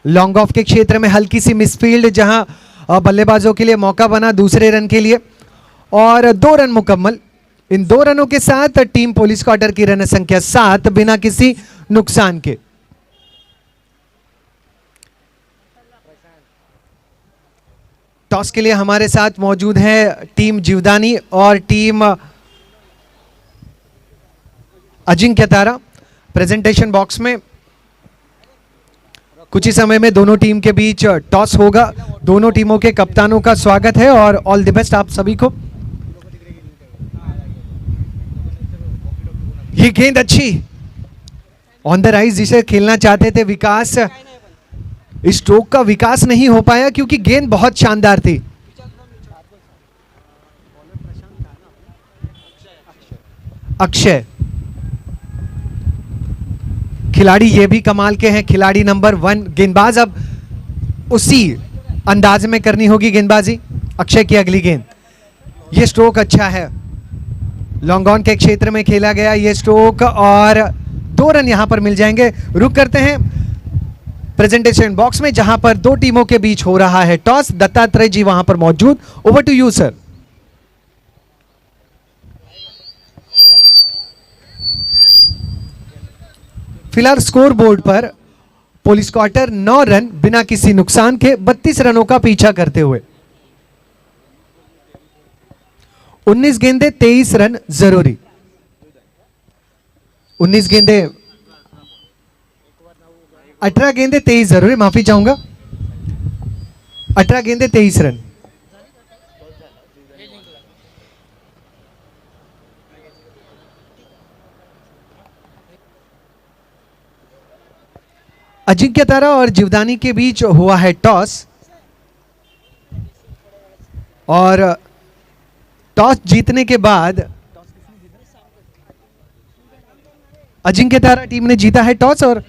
लॉन्ग ऑफ के क्षेत्र में, हल्की सी मिसफील्ड, जहां बल्लेबाजों के लिए मौका बना दूसरे रन के लिए, और 2 रन मुकम्मल। इन 2 रनों के साथ टीम पुलिस क्वार्टर की रन संख्या 7 बिना किसी नुकसान के। टॉस के लिए हमारे साथ मौजूद है टीम जीवदानी और टीम अजिंक्य तारा। प्रेजेंटेशन बॉक्स में कुछ ही समय में दोनों टीम के बीच टॉस होगा। दोनों टीमों के कप्तानों का स्वागत है और ऑल द बेस्ट आप सभी को। ये गेंद अच्छी ऑन द राइज, जिसे खेलना चाहते थे विकास। स्ट्रोक का विकास नहीं हो पाया क्योंकि गेंद बहुत शानदार थी। अक्षय खिलाड़ी ये भी कमाल के हैं, खिलाड़ी नंबर 1। गेंदबाज अब उसी अंदाज में करनी होगी गेंदबाजी। अक्षय की अगली गेंद, ये स्ट्रोक अच्छा है, लॉन्ग ऑन के क्षेत्र में खेला गया ये स्ट्रोक, और 2 रन यहां पर मिल जाएंगे। रुक करते हैं प्रेजेंटेशन बॉक्स में, जहां पर 2 टीमों के बीच हो रहा है टॉस। दत्तात्रेय जी वहां पर मौजूद, ओवर टू यू सर। फिलहाल स्कोर बोर्ड पर पुलिस क्वार्टर 9 रन बिना किसी नुकसान के 32 रनों का पीछा करते हुए। 19 गेंदे 23 रन जरूरी। 19 गेंदे 18 गेंदे 23 जरूरी, माफी चाहूंगा, 18 गेंदे 23 रन। अजिंक्य तारा और जीवदानी के बीच हुआ है टॉस, और टॉस जीतने के बाद अजिंक्य तारा टीम ने जीता है टॉस, और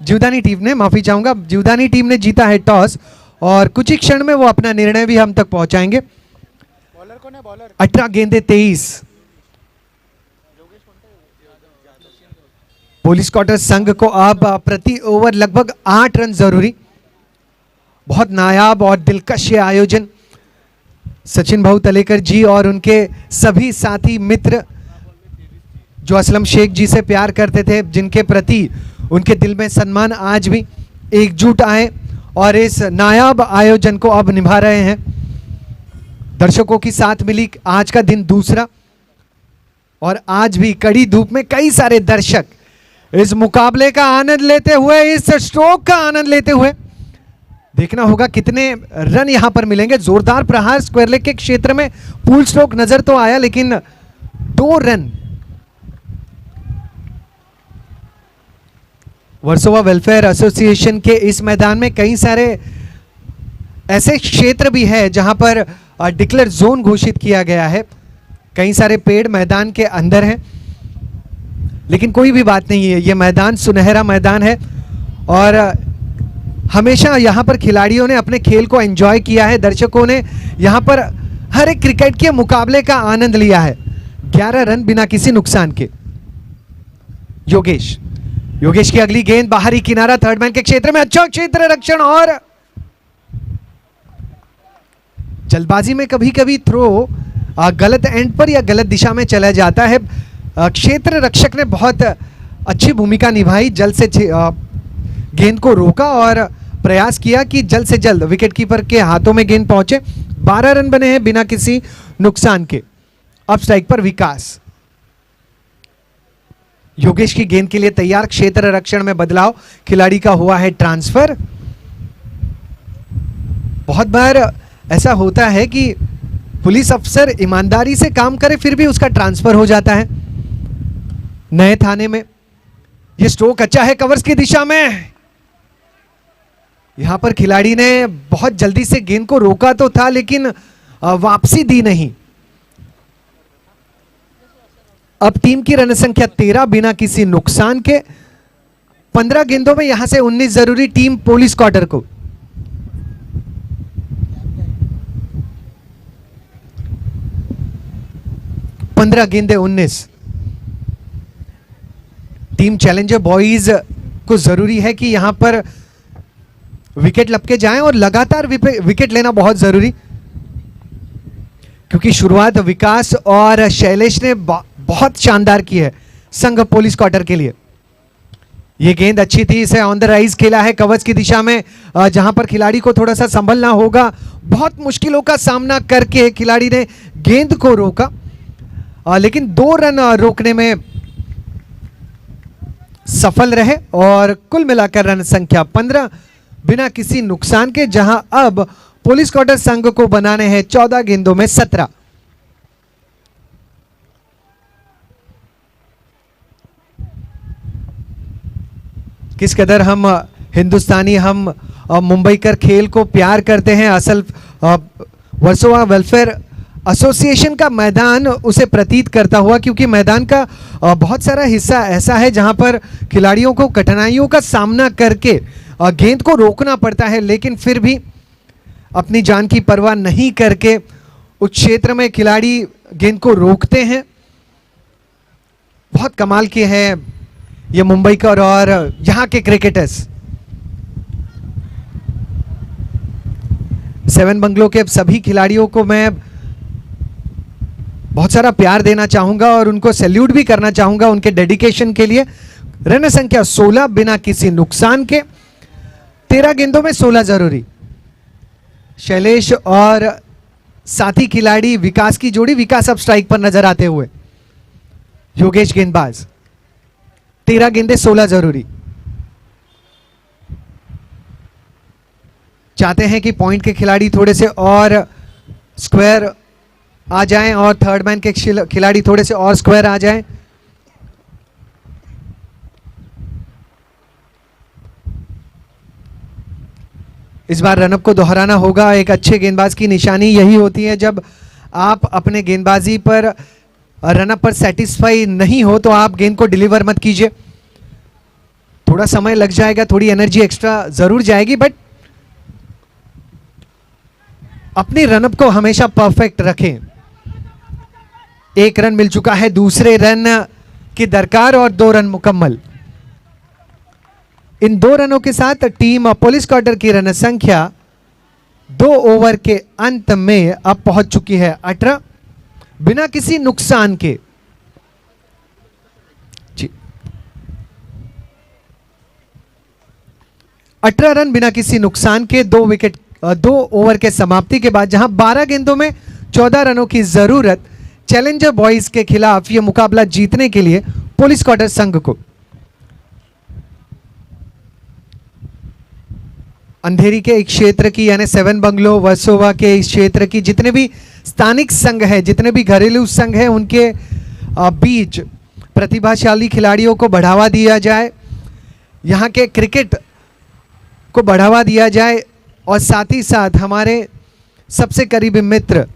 जीवदानी टीम ने, माफी चाहूंगा, जीवदानी टीम ने जीता है टॉस, और कुछ ही क्षण में वो अपना निर्णय भी हम तक पहुंचाएंगे। बॉलर कौन है? बॉलर 18 गेंदे 23। पुलिस क्वार्टर संघ को अब प्रति ओवर लगभग 8 रन जरूरी। बहुत नायाब और दिलकश ये आयोजन। सचिन भाऊ तलेकर जी और उनके सभी साथी मित्र जो असलम शेख जी से प्यार करते थे, जिनके प्रति उनके दिल में सम्मान आज भी, एकजुट आए और इस नायाब आयोजन को अब निभा रहे हैं। दर्शकों की साथ मिली आज का दिन दूसरा, और आज भी कड़ी धूप में कई सारे दर्शक इस मुकाबले का आनंद लेते हुए, इस स्ट्रोक का आनंद लेते हुए। देखना होगा कितने रन यहां पर मिलेंगे। जोरदार प्रहार स्क्वायर लेग के क्षेत्र में पूल स्ट्रोक नजर तो आया, लेकिन 2 रन। वर्सोवा वेलफेयर एसोसिएशन के इस मैदान में कई सारे ऐसे क्षेत्र भी है जहां पर डिक्लेयर जोन घोषित किया गया है। कई सारे पेड़ मैदान के अंदर हैं, लेकिन कोई भी बात नहीं है, ये मैदान सुनहरा मैदान है, और हमेशा यहाँ पर खिलाड़ियों ने अपने खेल को एंजॉय किया है। दर्शकों ने यहाँ पर हर एक क्रिकेट के मुकाबले का आनंद लिया है। 11 रन बिना किसी नुकसान के। योगेश की अगली गेंद बाहरी किनारा, थर्ड मैन के क्षेत्र में, अच्छा क्षेत्र रक्षण, और जल्दबाजी में कभी कभी थ्रो गलत एंड पर या गलत दिशा में चला जाता है। क्षेत्र रक्षक ने बहुत अच्छी भूमिका निभाई, जल्द से गेंद को रोका और प्रयास किया कि जल्द से जल्द विकेटकीपर के हाथों में गेंद पहुंचे। 12 रन बने हैं बिना किसी नुकसान के। अब स्ट्राइक पर विकास, योगेश की गेंद के लिए तैयार। क्षेत्र रक्षण में बदलाव, खिलाड़ी का हुआ है ट्रांसफर। बहुत बार ऐसा होता है कि पुलिस अफसर ईमानदारी से काम करे फिर भी उसका ट्रांसफर हो जाता है। नए थाने में यह स्ट्रोक अच्छा है कवर्स की दिशा में। यहां पर खिलाड़ी ने बहुत जल्दी से गेंद को रोका तो था लेकिन वापसी दी नहीं। अब टीम की रन संख्या 13 बिना किसी नुकसान के। 15 गेंदों में यहां से 19 जरूरी टीम पुलिस क्वार्टर को। पंद्रह गेंदे 19। टीम चैलेंजर बॉयज को जरूरी है कि यहां पर विकेट लपके जाएं और लगातार विकेट लेना बहुत जरूरी, क्योंकि शुरुआत विकास और शैलेश ने बहुत शानदार की है संघ पुलिस क्वार्टर के लिए। यह गेंद अच्छी थी, इसे ऑन द राइज खेला है कवच की दिशा में, जहां पर खिलाड़ी को थोड़ा सा संभलना होगा। बहुत मुश्किलों का सामना करके खिलाड़ी ने गेंद को रोका, लेकिन 2 रन रोकने में सफल रहे और कुल मिलाकर रन संख्या 15 बिना किसी नुकसान के, जहां अब पुलिस क्वार्टर संघ को बनाने हैं 14 गेंदों में 17। किस कदर हम हिंदुस्तानी, हम मुंबईकर खेल को प्यार करते हैं। असल वर्सोवा वेलफेयर एसोसिएशन का मैदान उसे प्रतीत करता हुआ, क्योंकि मैदान का बहुत सारा हिस्सा ऐसा है जहां पर खिलाड़ियों को कठिनाइयों का सामना करके गेंद को रोकना पड़ता है, लेकिन फिर भी अपनी जान की परवाह नहीं करके उस क्षेत्र में खिलाड़ी गेंद को रोकते हैं। बहुत कमाल के हैं ये मुंबईकर और यहां के क्रिकेटर्स। 7 बंगलों के सभी खिलाड़ियों को मैं बहुत सारा प्यार देना चाहूंगा और उनको सैल्यूट भी करना चाहूंगा उनके डेडिकेशन के लिए। रन संख्या 16 बिना किसी नुकसान के। 13 गेंदों में 16 जरूरी। शैलेश और साथी खिलाड़ी विकास की जोड़ी, विकास अब स्ट्राइक पर नजर आते हुए। योगेश गेंदबाज। 13 गेंदे 16 जरूरी। चाहते हैं कि पॉइंट के खिलाड़ी थोड़े से और स्क्वायर आ जाएं और थर्ड मैन के खिलाड़ी थोड़े से और स्क्वायर आ जाएं। इस बार रनअप को दोहराना होगा। एक अच्छे गेंदबाज की निशानी यही होती है, जब आप अपने गेंदबाजी पर रनअप पर सेटिस्फाई नहीं हो तो आप गेंद को डिलीवर मत कीजिए। थोड़ा समय लग जाएगा, थोड़ी एनर्जी एक्स्ट्रा जरूर जाएगी, बट अपनी रनअप को हमेशा परफेक्ट रखें। 1 रन मिल चुका है, दूसरे रन की दरकार और 2 रन मुकम्मल। इन 2 रनों के साथ टीम पुलिस क्वार्टर की रन संख्या 2 ओवर के अंत में अब पहुंच चुकी है 18 बिना किसी नुकसान के। जी 18 रन बिना किसी नुकसान के, 2 ओवर के समाप्ति के बाद, जहां 12 गेंदों में 14 रनों की जरूरत चैलेंजर बॉयज के खिलाफ यह मुकाबला जीतने के लिए पुलिस क्वार्टर संघ को। अंधेरी के एक क्षेत्र की यानी 7 बंगलो वर्सोवा के इस क्षेत्र की जितने भी स्थानिक संघ हैं, जितने भी घरेलू संघ हैं, उनके बीच प्रतिभाशाली खिलाड़ियों को बढ़ावा दिया जाए, यहाँ के क्रिकेट को बढ़ावा दिया जाए और साथ ही साथ हमारे सबसे करीबी मित्र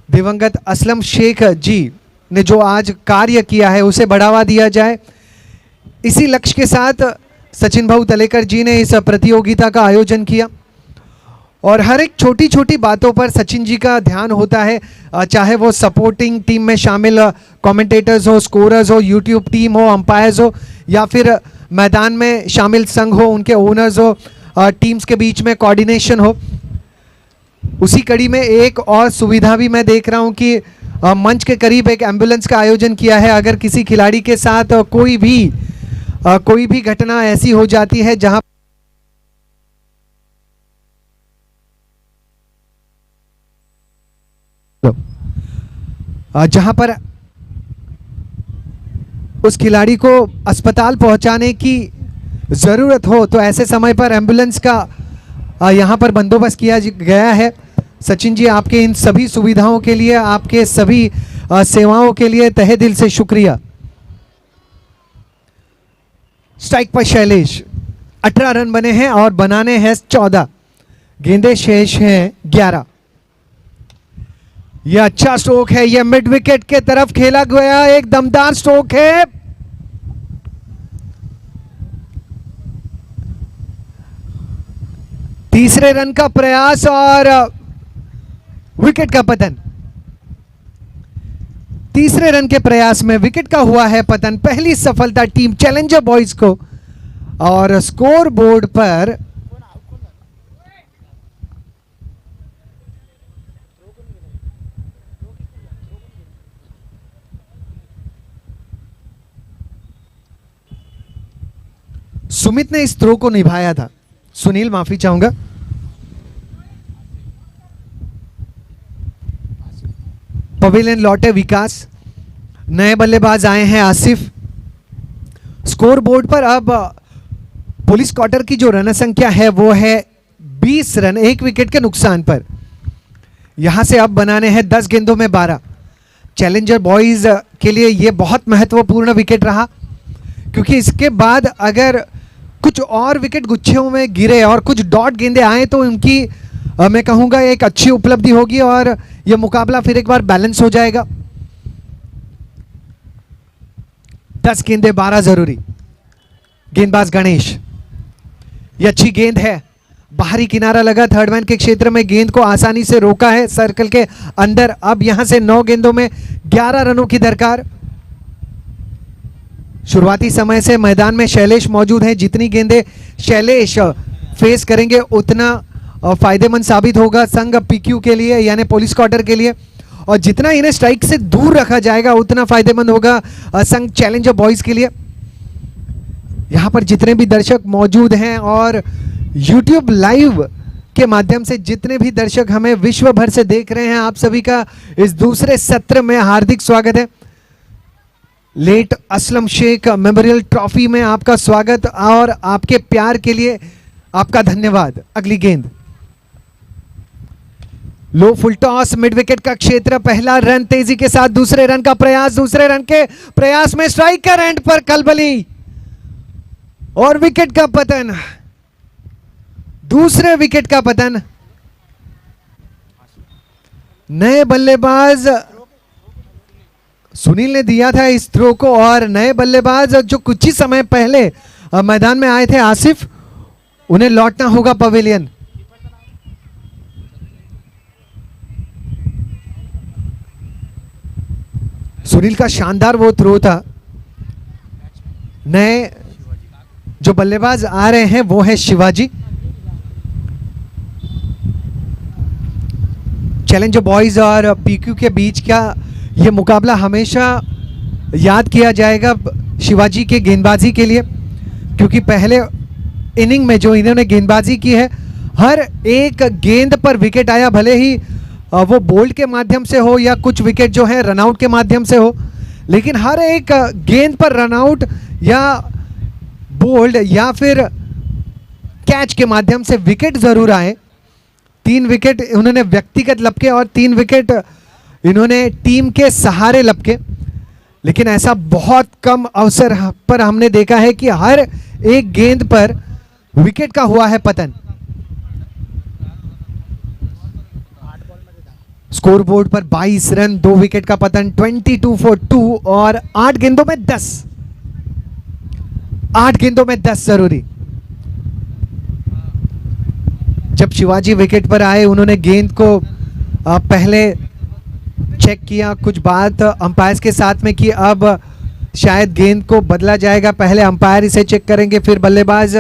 दिवंगत असलम शेख जी ने जो आज कार्य किया है उसे बढ़ावा दिया जाए। इसी लक्ष्य के साथ सचिन भाऊ तलेकर जी ने इस प्रतियोगिता का आयोजन किया और हर एक छोटी छोटी बातों पर सचिन जी का ध्यान होता है, चाहे वो सपोर्टिंग टीम में शामिल कमेंटेटर्स हो, स्कोरर्स हो, यूट्यूब टीम हो, अंपायर्स हो, या फिर मैदान में शामिल संघ हो, उनके ओनर्स हो, टीम्स के बीच में कोऑर्डिनेशन हो। उसी कड़ी में एक और सुविधा भी मैं देख रहा हूं कि मंच के करीब एक एम्बुलेंस का आयोजन किया है। अगर किसी खिलाड़ी के साथ कोई भी घटना ऐसी हो जाती है जहां जहां पर उस खिलाड़ी को अस्पताल पहुंचाने की ज़रूरत हो तो ऐसे समय पर एम्बुलेंस का यहाँ पर बंदोबस्त किया गया है। सचिन जी, आपके इन सभी सुविधाओं के लिए, आपके सभी सेवाओं के लिए तहे दिल से शुक्रिया। स्ट्राइक पर शैलेश, 18 रन बने हैं और बनाने हैं 14, गेंदे शेष हैं 11। यह अच्छा स्ट्रोक है, यह मिड विकेट के तरफ खेला गया एक दमदार स्ट्रोक है। तीसरे रन का प्रयास और विकेट का पतन। तीसरे रन के प्रयास में विकेट का हुआ है पतन। पहली सफलता टीम चैलेंजर बॉयज को, और स्कोर बोर्ड पर सुमित ने इस थ्रो को निभाया था। सुनील, माफी चाहूंगा। पवेलियन लौटे विकास, नए बल्लेबाज आए हैं आसिफ। स्कोर बोर्ड पर अब पुलिस क्वार्टर की जो रन संख्या है वो है 20 रन, 1 विकेट के नुकसान पर। यहां से अब बनाने हैं 10 गेंदों में 12। चैलेंजर बॉयज के लिए यह बहुत महत्वपूर्ण विकेट रहा, क्योंकि इसके बाद अगर कुछ और विकेट गुच्छों में गिरे और कुछ डॉट गेंदे आए तो उनकी मैं कहूंगा एक अच्छी उपलब्धि होगी और यह मुकाबला फिर एक बार बैलेंस हो जाएगा। 10 गेंदे 12 जरूरी। गेंदबाज गणेश, यह अच्छी गेंद है, बाहरी किनारा लगा, थर्ड मैन के क्षेत्र में गेंद को आसानी से रोका है सर्कल के अंदर। अब यहां से 9 गेंदों में 11 रनों की दरकार। शुरुआती समय से मैदान में शैलेश मौजूद हैं। जितनी गेंदें शैलेश फेस करेंगे उतना फायदेमंद साबित होगा संघ पीक्यू के लिए, यानी पुलिस क्वार्टर के लिए, और जितना इन्हें स्ट्राइक से दूर रखा जाएगा उतना फायदेमंद होगा संघ चैलेंजर बॉयज के लिए। यहां पर जितने भी दर्शक मौजूद हैं और YouTube लाइव के माध्यम से जितने भी दर्शक हमें विश्व भर से देख रहे हैं, आप सभी का इस दूसरे सत्र में हार्दिक स्वागत है। Late Aslam Shaikh memorial trophy में आपका स्वागत और आपके प्यार के लिए आपका धन्यवाद। अगली गेंद, low full toss, mid wicket का क्षेत्र, पहला रन तेजी के साथ, दूसरे रन का प्रयास, दूसरे रन के प्रयास में स्ट्राइकर एंड पर कलबली और विकेट का पतन। दूसरे विकेट का पतन। नए बल्लेबाज सुनील ने दिया था इस थ्रो को, और नए बल्लेबाज जो कुछ ही समय पहले मैदान में आए थे आसिफ, उन्हें लौटना होगा पवेलियन। सुनील का शानदार वो थ्रो था। नए जो बल्लेबाज आ रहे हैं वो है शिवाजी। चैलेंजर बॉयज और पीक्यू के बीच का ये मुकाबला हमेशा याद किया जाएगा शिवाजी के गेंदबाजी के लिए, क्योंकि पहले इनिंग में जो इन्होंने गेंदबाजी की है, हर एक गेंद पर विकेट आया, भले ही वो बोल्ड के माध्यम से हो या कुछ विकेट जो है रनआउट के माध्यम से हो, लेकिन हर एक गेंद पर रनआउट या बोल्ड या फिर कैच के माध्यम से विकेट जरूर आए। 3 विकेट उन्होंने व्यक्तिगत लपके और 3 विकेट इन्होंने टीम के सहारे लपके, लेकिन ऐसा बहुत कम अवसर पर हमने देखा है कि हर एक गेंद पर विकेट का हुआ है पतन। स्कोर बोर्ड पर 22 रन, 2 विकेट का पतन, 22 for 2 और 8 गेंदों में 10। 8 गेंदों में 10 जरूरी। जब शिवाजी विकेट पर आए उन्होंने गेंद को पहले चेक किया, कुछ बात अंपायर के साथ में की, अब शायद गेंद को बदला जाएगा, पहले अंपायर इसे चेक करेंगे फिर बल्लेबाज।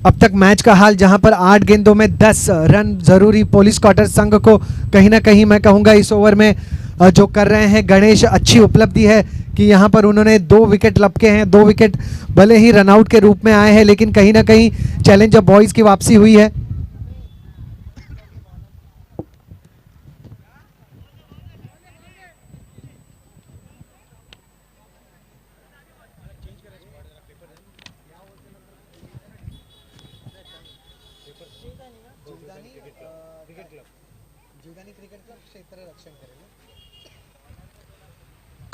अब तक मैच का हाल जहां पर 8 गेंदों में 10 रन जरूरी पुलिस क्वार्टर संघ को कहीं ना कहीं मैं कहूंगा इस ओवर में जो कर रहे हैं गणेश, अच्छी उपलब्धि है कि यहां पर उन्होंने 2 विकेट लपके हैं। 2 विकेट भले ही रनआउट के रूप में आए हैं, लेकिन कहीं ना कहीं चैलेंजर बॉयज की वापसी हुई है।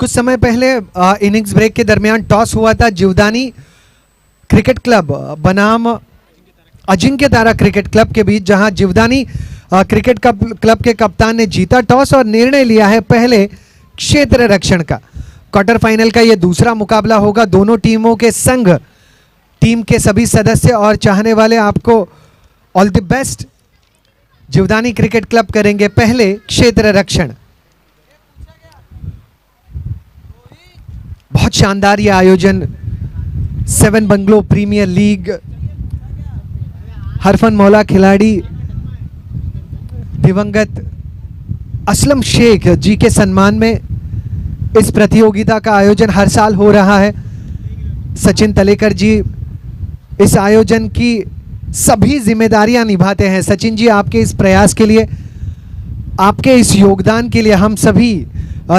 कुछ समय पहले इनिंग्स ब्रेक के दरमियान टॉस हुआ था। जीवदानी क्रिकेट क्लब बनाम अजिंक्य तारा क्रिकेट क्लब के बीच, जहां जीवदानी क्रिकेट क्लब के कप्तान ने जीता टॉस और निर्णय लिया है पहले क्षेत्र रक्षण का। क्वार्टर फाइनल का यह दूसरा मुकाबला होगा। दोनों टीमों के संग, टीम के सभी सदस्य और चाहने वाले आपको all the best. Jivdani cricket club करेंगे पहले क्षेत्र रक्षण। बहुत शानदार ये आयोजन, 7 बंगलो प्रीमियर लीग, हरफन मौला खिलाड़ी दिवंगत असलम शेख जी के सम्मान में इस प्रतियोगिता का आयोजन हर साल हो रहा है। सचिन तलेकर जी इस आयोजन की सभी जिम्मेदारियां निभाते हैं। सचिन जी, आपके इस प्रयास के लिए, आपके इस योगदान के लिए हम सभी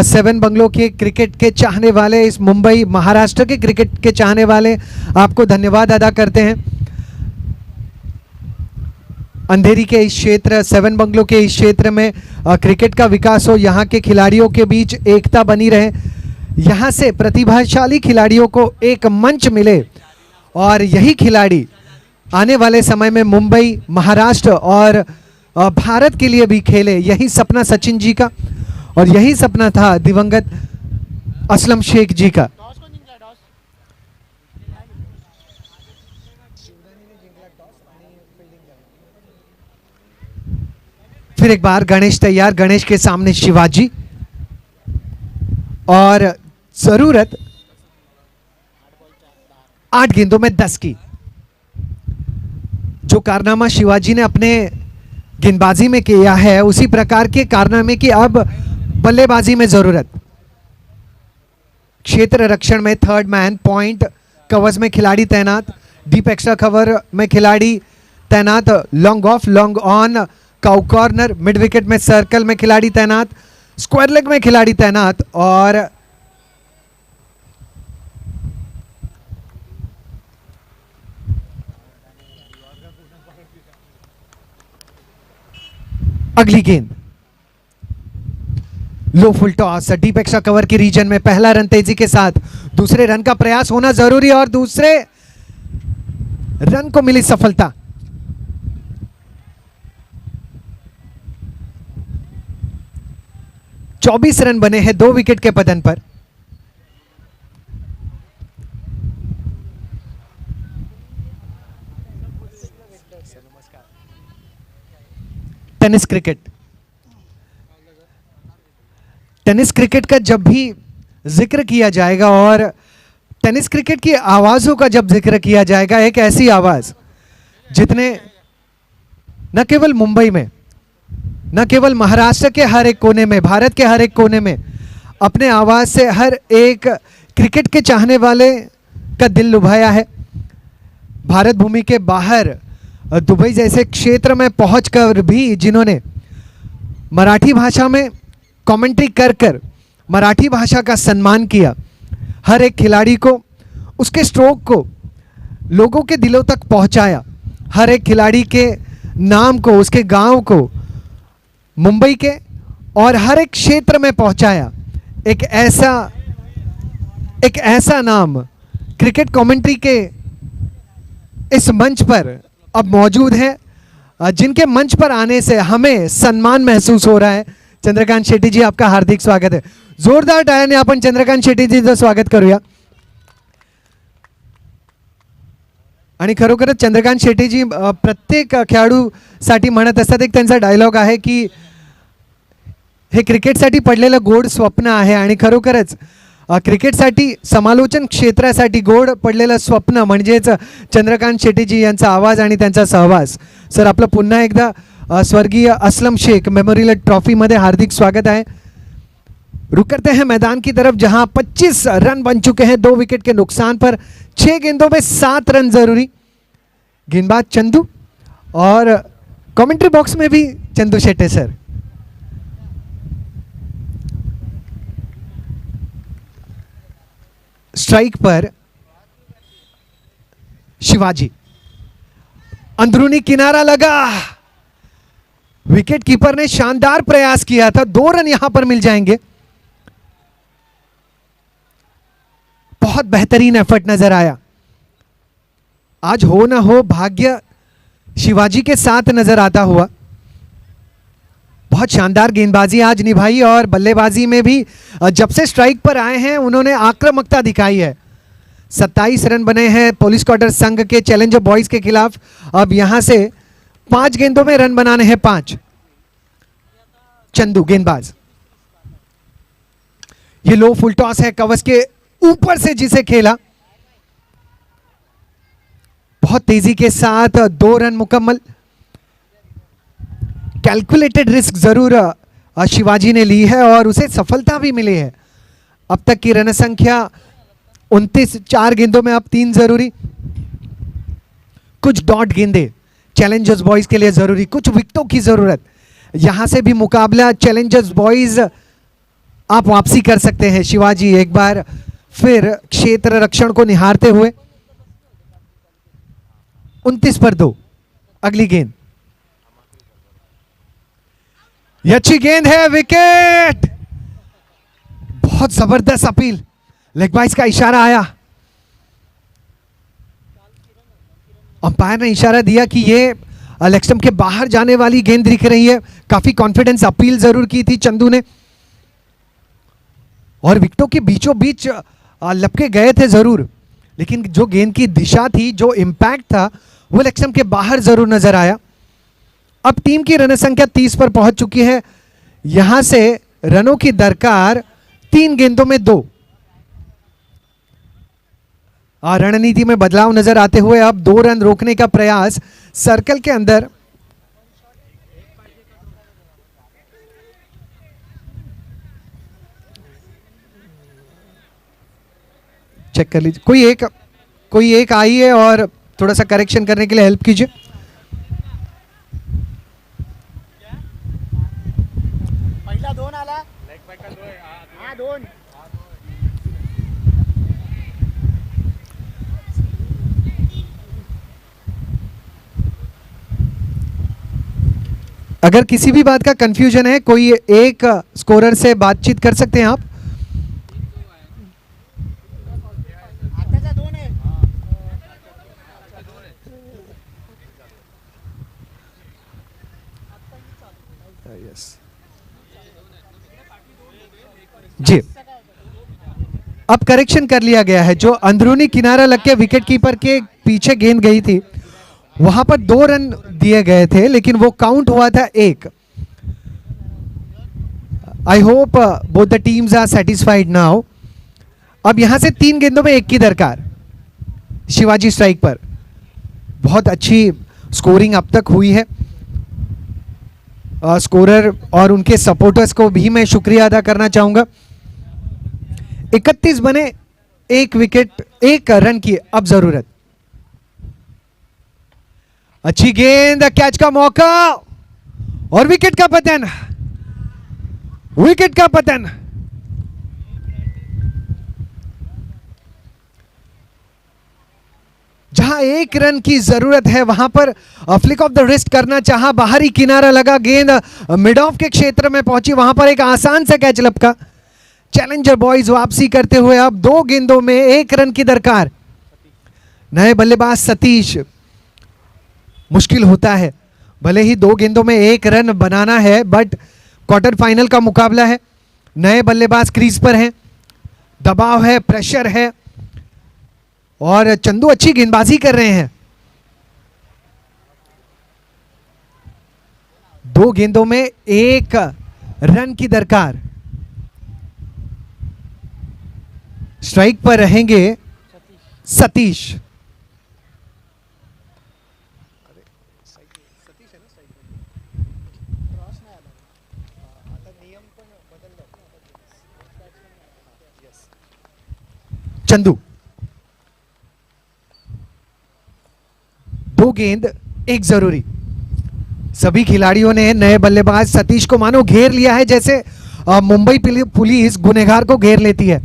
7 बंगलो के क्रिकेट के चाहने वाले, इस मुंबई महाराष्ट्र के क्रिकेट के चाहने वाले आपको धन्यवाद अदा करते हैं। अंधेरी के इस क्षेत्र, 7 बंगलो के इस क्षेत्र में क्रिकेट का विकास हो, यहाँ के खिलाड़ियों के बीच एकता बनी रहे, यहाँ से प्रतिभाशाली खिलाड़ियों को एक मंच मिले और यही खिलाड़ी आने वाले समय में मुंबई, महाराष्ट्र और भारत के लिए भी खेले। यही सपना सचिन जी का और यही सपना था दिवंगत असलम शेख जी का। टॉस कोण जिंकला? टॉस शिवदानीने जिंकला टॉस आणि फिल्डिंग झाली। फिर एक बार गणेश तैयार, गणेश के सामने शिवाजी और जरूरत 8 गेंदों में 10 की। जो कारनामा शिवाजी ने अपने गेंदबाजी में किया है, उसी प्रकार के कारनामे की अब बल्लेबाजी में जरूरत। क्षेत्र रक्षण में थर्ड मैन, पॉइंट कवर्स में खिलाड़ी तैनात, डीप एक्स्ट्रा कवर में खिलाड़ी तैनात, long off, long on, cow corner, mid wicket में सर्कल में खिलाड़ी तैनात, स्क्वायर लेग में खिलाड़ी तैनात और अगली गेंद low full toss, deep extra cover के रीजन में पहला रन तेजी के साथ, दूसरे रन का प्रयास होना जरूरी और दूसरे रन को मिली सफलता। चौबीस रन बने हैं 2 विकेट के पतन पर। टेनिस क्रिकेट, टेनिस क्रिकेट का जब भी जिक्र किया जाएगा और टेनिस क्रिकेट की आवाज़ों का जब जिक्र किया जाएगा, एक ऐसी आवाज़ जितने न केवल मुंबई में, न केवल महाराष्ट्र के हर एक कोने में, भारत के हर एक कोने में अपने आवाज़ से हर एक क्रिकेट के चाहने वाले का दिल लुभाया है। भारत भूमि के बाहर दुबई जैसे क्षेत्र में पहुंचकर भी जिन्होंने मराठी भाषा में कमेंट्री कर कर मराठी भाषा का सम्मान किया, हर एक खिलाड़ी को, उसके स्ट्रोक को लोगों के दिलों तक पहुंचाया, हर एक खिलाड़ी के नाम को, उसके गांव को मुंबई के और हर एक क्षेत्र में पहुंचाया। एक ऐसा नाम क्रिकेट कमेंट्री के इस मंच पर अब मौजूद है, जिनके मंच पर आने से हमें सम्मान महसूस हो रहा है। चंद्रकांत शेट्टी जी, आपका हार्दिक स्वागत है। जोरदार टाळ्याने आपण चंद्रकांत शेट्टी जीचं स्वागत करूया। आणि खरोखरच चंद्रकांत शेट्टी जी प्रत्येक खेळाडूसाठी म्हणत असतात, एक त्यांचा डायलॉग आहे की हे क्रिकेटसाठी पडलेलं गोड स्वप्न आहे आणि खरोखरच क्रिकेटसाठी, समालोचन क्षेत्रासाठी गोड पडलेलं स्वप्न म्हणजेच चंद्रकांत शेट्टीजी यांचा आवाज आणि त्यांचा सहवास। सर, आपलं पुन्हा एकदा स्वर्गीय असलम शेख मेमोरियल ट्रॉफी में हार्दिक स्वागत है। रुक करते हैं मैदान की तरफ, जहां 25 रन बन चुके हैं 2 विकेट के नुकसान पर। 6 गेंदों में 7 रन जरूरी। गेंदबाज चंदू और कमेंट्री बॉक्स में भी चंदू शेट्टे सर। स्ट्राइक पर शिवाजी, अंदरूनी किनारा लगा विकेट कीपर ने शानदार प्रयास किया था, 2 रन यहां पर मिल जाएंगे। बहुत बेहतरीन एफर्ट नजर आया। आज हो ना हो भाग्य शिवाजी के साथ नजर आता हुआ। बहुत शानदार गेंदबाजी आज निभाई और बल्लेबाजी में भी जब से स्ट्राइक पर आए हैं उन्होंने आक्रामकता दिखाई है। 27 रन बने हैं पुलिस क्वार्टर संघ के चैलेंजर बॉयज के खिलाफ। अब यहां से 5 गेंदों में रन बनाने हैं 5। चंदू गेंदबाज, ये लो फुल टॉस है, कवच के ऊपर से जिसे खेला, बहुत तेजी के साथ 2 रन मुकम्मल। कैलकुलेटेड रिस्क जरूर शिवाजी ने ली है और उसे सफलता भी मिली है। अब तक की रन संख्या 29, 4 गेंदों में अब 3 जरूरी। कुछ डॉट गेंदे चैलेंजर्स बॉयज के लिए जरूरी, कुछ विकेटों की जरूरत। यहां से भी मुकाबला चैलेंजर्स बॉयज आप वापसी कर सकते हैं। शिवाजी एक बार फिर क्षेत्र रक्षण को निहारते हुए 29 पर 2। अगली गेंद, ये अच्छी गेंद है, विकेट। बहुत जबरदस्त अपील, लेग बाइस का इशारा आया। अंपायर ने इशारा दिया कि ये लेग स्टंप के बाहर जाने वाली गेंद दिख रही है। काफी कॉन्फिडेंस अपील जरूर की थी चंदू ने और विकेटों के बीचों बीच लपके गए थे जरूर, लेकिन जो गेंद की दिशा थी, जो इंपैक्ट था, वो लेग स्टंप के बाहर जरूर नजर आया। अब टीम की रन संख्या 30 पर पहुंच चुकी है। यहां से रनों की दरकार 3 गेंदों में 2। रणनीति में बदलाव नजर आते हुए अब 2 रन रोकने का प्रयास सर्कल के अंदर। चेक कर लीजिए, कोई एक आई है और थोड़ा सा करेक्शन करने के लिए हेल्प कीजिए। पहिला 2 आला, हा 2। अगर किसी भी बात का कंफ्यूजन है, कोई एक स्कोरर से बातचीत कर सकते हैं आप। आताचा 2 आहे। जी, अब करेक्शन कर लिया गया है। जो अंदरूनी किनारा लग के विकेट कीपर के पीछे गेंद गई थी, वहां पर 2 रन दिए गए थे, लेकिन वो काउंट हुआ था 1। I hope both the teams are satisfied now. अब यहां से 3 गेंदों में 1 की दरकार। शिवाजी स्ट्राइक पर। बहुत अच्छी स्कोरिंग अब तक हुई है। स्कोरर और उनके सपोर्टर्स को भी मैं शुक्रिया अदा करना चाहूंगा। 31 बने, 1 विकेट, 1 रन की अब जरूरत। अच्छी गेंद, कैच का मौका और विकेट का पतन। विकेट का पतन। जहां 1 रन की जरूरत है वहां पर फ्लिक ऑफ द रिस्ट करना चाहा, बाहरी किनारा लगा, गेंद मिड ऑफ के क्षेत्र में पहुंची, वहां पर एक आसान सा कैच लपका। चैलेंजर बॉयज वापसी करते हुए अब 2 गेंदों में 1 रन की दरकार। नए बल्लेबाज सतीश, मुश्किल होता है, भले ही 2 गेंदों में 1 रन बनाना है, बट क्वार्टर फाइनल का मुकाबला है। नए बल्लेबाज क्रीज पर हैं, दबाव है, प्रेशर है और चंदू अच्छी गेंदबाजी कर रहे हैं। 2 गेंदों में 1 रन की दरकार। स्ट्राइक पर रहेंगे सतीश। चंदू, 2 गेंद 1 जरूरी। सभी खिलाड़ियों ने नए बल्लेबाज सतीश को मानो घेर लिया है, जैसे मुंबई पुलिस गुनहगार को घेर लेती है।